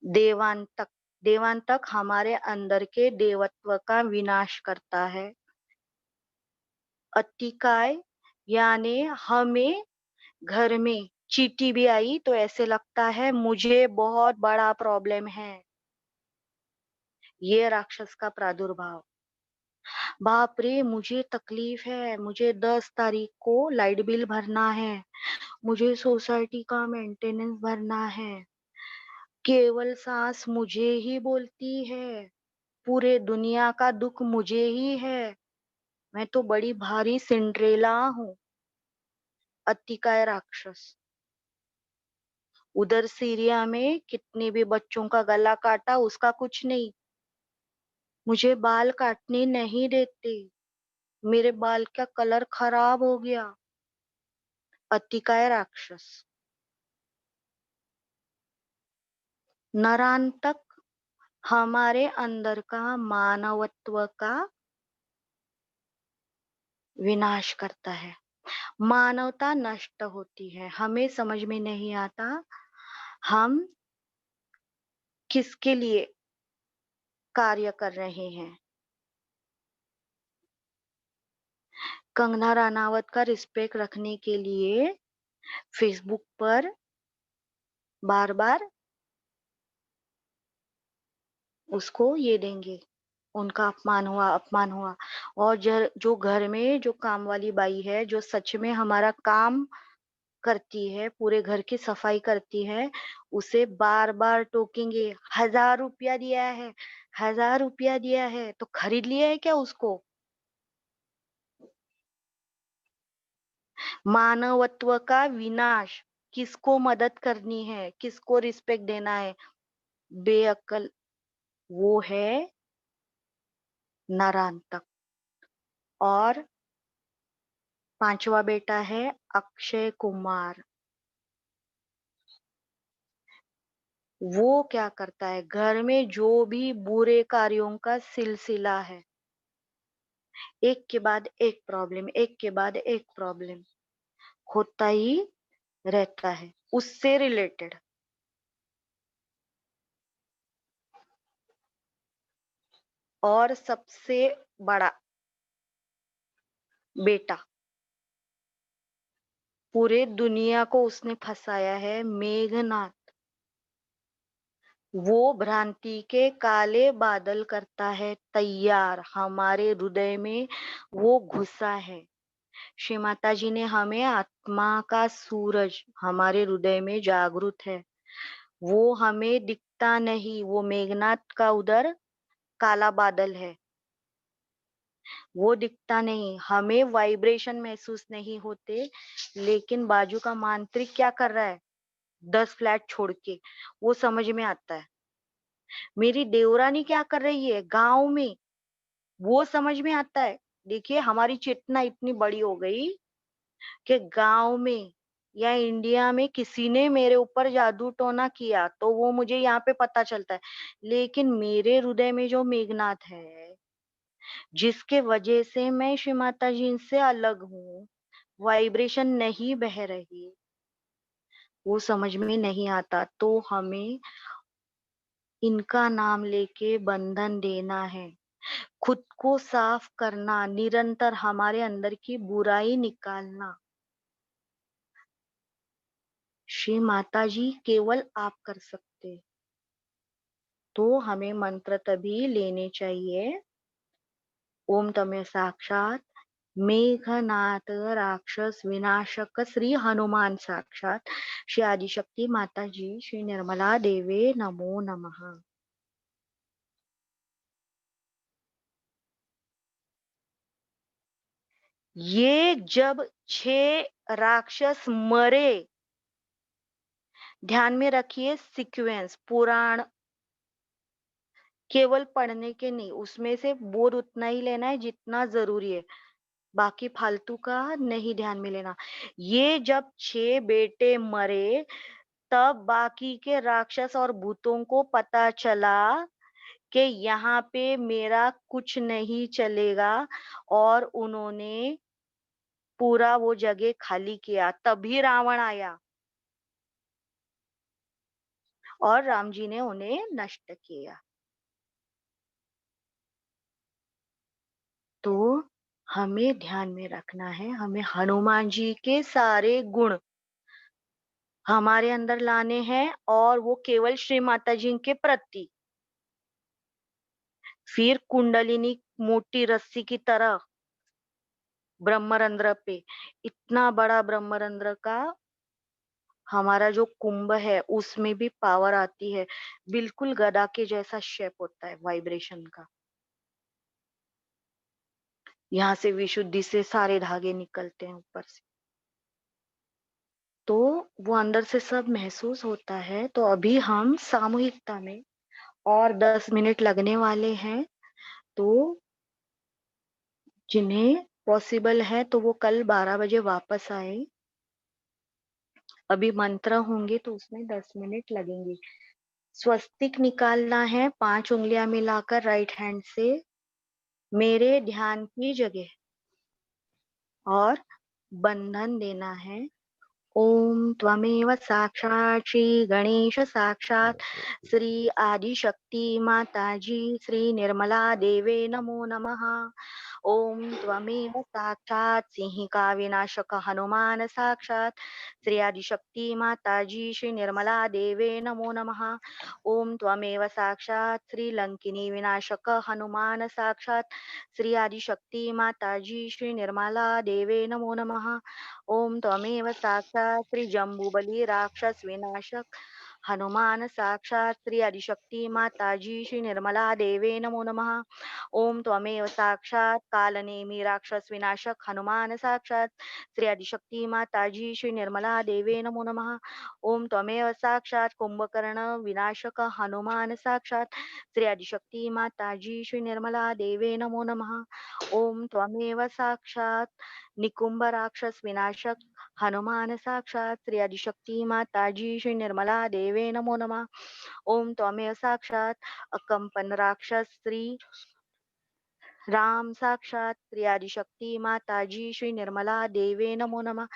देवांतक, देवांतक हमारे अंदर के देवत्व का विनाश करता है। अतिकाय यानी हमें घर में चींटी भी आई तो ऐसे लगता है मुझे बहुत बड़ा प्रॉब्लम है। ये राक्षस का प्रादुर्भाव। बाप रे, मुझे तकलीफ है, मुझे 10 तारीख को लाइट बिल भरना है, मुझे सोसाइटी का मेंटेनेंस भरना है। केवल सास मुझे ही बोलती है, पूरे दुनिया का दुख मुझे ही है। मैं तो बड़ी भारी सिंड्रेला हूँ। अतिकाय राक्षस। उधर सीरिया में कितने भी बच्चों का गला काटा, उसका कुछ नहीं। मुझे बाल काटने नहीं देते, मेरे बाल का कलर खराब हो गया। अतिकाय राक्षस। नरांतक हमारे अंदर का मानवत्व का विनाश करता है। मानवता नष्ट होती है, हमें समझ में नहीं आता हम किसके लिए कार्य कर रहे हैं। कंगना रनावत का रिस्पेक्ट रखने के लिए फेसबुक पर बार बार उसको ये देंगे, उनका अपमान हुआ, अपमान हुआ। और जो घर में जो काम वाली बाई है, जो सच में हमारा काम करती है, पूरे घर की सफाई करती है, उसे बार बार टोकेंगे, 1000 रुपया दिया है, 1000 रुपया दिया है, तो खरीद लिया है क्या उसको? मानवत्व का विनाश, किसको मदद करनी है, किसको रिस्पेक्ट देना है, बेअक्ल, वो है नरांतक। और पांचवा बेटा है अक्षय कुमार। वो क्या करता है, घर में जो भी बुरे कार्यों का सिलसिला है, एक के बाद एक प्रॉब्लम, एक के बाद एक प्रॉब्लम होता ही रहता है उससे रिलेटेड। और सबसे बड़ा बेटा, पूरे दुनिया को उसने फंसाया है, मेघनाथ। वो भ्रांति के काले बादल करता है तैयार, हमारे हृदय में वो घुसा है। श्री माता जी ने हमें आत्मा का सूरज हमारे हृदय में जागृत है, वो हमें दिखता नहीं, वो मेघनाथ का उधर काला बादल है, वो दिखता नहीं, हमें वाइब्रेशन महसूस नहीं होते। लेकिन बाजू का मांत्रिक क्या कर रहा है, 10 फ्लैट छोड़ के, वो समझ में आता है। मेरी देवरानी क्या कर रही है गांव में, वो समझ में आता है। देखिए हमारी चेतना इतनी बड़ी हो गई कि गांव में या इंडिया में किसी ने मेरे ऊपर जादू टोना किया तो वो मुझे यहाँ पे पता चलता है। लेकिन मेरे हृदय में जो मेघनाथ है, जिसके वजह से मैं श्री माता जी से अलग हूँ, वाइब्रेशन नहीं बह रही, वो समझ में नहीं आता। तो हमें इनका नाम लेके बंधन देना है, खुद को साफ करना, निरंतर हमारे अंदर की बुराई निकालना। श्री माता जी केवल आप कर सकते, तो हमें मंत्र तभी लेने चाहिए। ओम तमें साक्षात मेघनाथ राक्षस विनाशक श्री हनुमान साक्षात, श्री आदिशक्ति माता जी, श्री निर्मला देवे नमो नमः। ये जब 6 राक्षस मरे, ध्यान में रखिए सीक्वेंस, पुराण केवल पढ़ने के नहीं, उसमें से बोध उतना ही लेना है जितना जरूरी है, बाकी फालतू का नहीं ध्यान में लेना। ये जब 6 बेटे मरे, तब बाकी के राक्षस और भूतों को पता चला कि यहाँ पे मेरा कुछ नहीं चलेगा, और उन्होंने पूरा वो जगह खाली किया। तभी रावण आया और राम जी ने उन्हें नष्ट किया। तो हमें ध्यान में रखना है, हमें हनुमान जी के सारे गुण हमारे अंदर लाने हैं, और वो केवल श्री माता जी के प्रति। फिर कुंडलिनी मोटी रस्सी की तरह ब्रह्मरंध्र पे, इतना बड़ा ब्रह्मरंध्र का हमारा जो कुंभ है, उसमें भी पावर आती है, बिल्कुल गदा के जैसा शेप होता है वाइब्रेशन का। यहाँ से विशुद्धि से सारे धागे निकलते हैं ऊपर से, तो वो अंदर से सब महसूस होता है। तो अभी हम सामूहिकता में, और 10 मिनट लगने वाले हैं, तो जिन्हें पॉसिबल है तो वो कल 12 बजे वापस आए। अभी मंत्र होंगे तो उसमें 10 मिनट लगेंगे। स्वस्तिक निकालना है 5 उंगलियां मिलाकर राइट हैंड से मेरे ध्यान की जगह, और बंधन देना है। ओम त्वमेव साक्षात् श्री गणेश साक्षात् श्री आदिशक्ति माता जी, श्री निर्मला देवे नमो नमः। ॐ त्वमेव साक्षात् सिंहिका विनाशक हनुमान साक्षात् श्री आदिशक्ती माताजी श्री निर्मला देवे नमो नमः. ॐ त्वमेव साक्षात् श्री लंकिनी विनाशक हनुमान साक्षात् श्री आदिशक्ती माताजी श्री निर्मला देवे नमो नमः. ॐ त्वमेव साक्षात् श्री जम्बूबली राक्षस विनाशक हनुमान साक्षात् श्री आदिशक्ती माताजी श्री निर्मला देवे नमो नमः. ॐ त्वमेव साक्षात् कालनेमी राक्षस विनाशक हनुमान साक्षात् श्री आदिशक्ती माताजी श्री निर्मला देवे नमो नमः. ॐ त्वमेव साक्षात् कुंभकर्ण विनाशक हनुमान साक्षात् श्री आदिशक्ती माताजी श्री निर्मला देवे नमो नमः. ॐ त्वमेव साक्षात् निकुंभ राक्षस विनाशक हनुमान साक्षात् श्री आदिशक्ती माताजी श्री निर्मला देवे नमो नमः. ॐ त्वमेव साक्षात् अकंपन राक्षस श्री राम साक्षात् श्री आदिशक्ति माताजी श्री निर्मला देवे नमो नमः.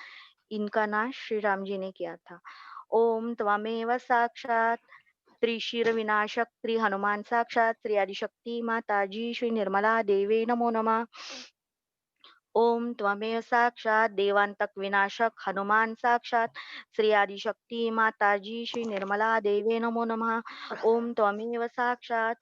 इनका नाश श्री राम जी ने किया था. ओम त्वमेव साक्षात् त्रिशिर विनाशक श्री हनुमान साक्षात् श्री आदिशक्ति माताजी श्री निर्मला देवे नमो नमः. ओम त्वमेव साक्षात् देवांतक विनाशक हनुमान साक्षात् श्री आदिशक्ति माताजी श्री निर्मला देवे नमो नमः. ओम त्वमेव साक्षात्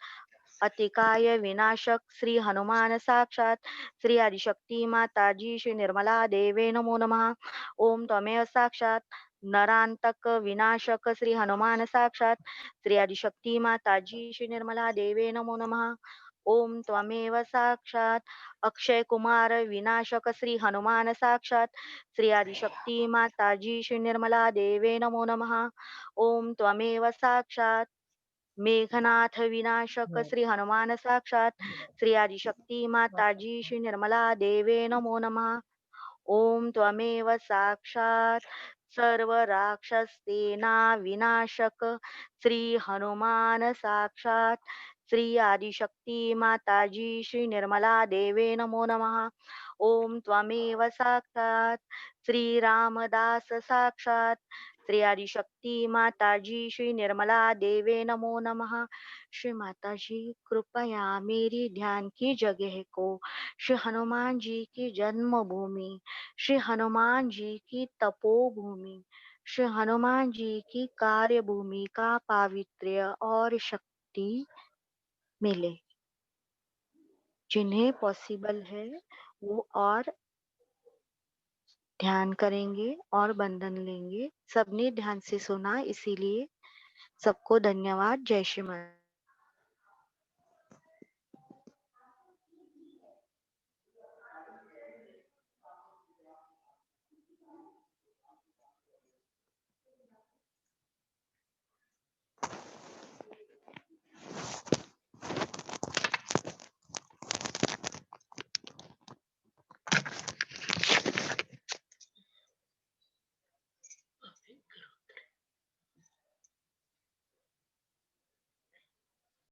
अतिकाय विनाशक श्री हनुमान साक्षात् श्री आदिशक्ति माताजी श्री निर्मला देवे नमो नमः. ओम त्वमेव साक्षात् नरांतक विनाशक श्री हनुमान साक्षात् श्री आदिशक्ति माताजी श्री निर्मला देवे नमो नमः. ओम त्वमेव साक्षात् अक्षय कुमार विनाशक श्री हनुमान साक्षात् श्री आदिशक्ति माताजी श्री निर्मला देवे नमो नमः. ओम त्वमेव साक्षात् मेघनाथ विनाशक श्री हनुमान साक्षात् श्री आदिशक्ति माताजी श्री निर्मला देवे नमो नमः. ओम त्वमेव साक्षात् सर्व राक्षस सेना विनाशक श्री हनुमान साक्षात् श्री आदिशक्ति माताजी श्री निर्मला देवे नमो नमः. ओम त्वमेव साक्षात् श्री रामदास साक्षात् श्री आदिशक्ति माताजी श्री निर्मला देवे नमो नमः. श्री माताजी कृपया मेरी ध्यान की जगह को श्री हनुमान जी की जन्मभूमि, श्री हनुमान जी की तपोभूमि, श्री हनुमान जी की कार्यभूमि का पावित्र्य और शक्ति मिले. जिन्हें पॉसिबल है वो और ध्यान करेंगे और बंधन लेंगे. सबने ध्यान से सुना, इसीलिए सबको धन्यवाद. जय श्री माता.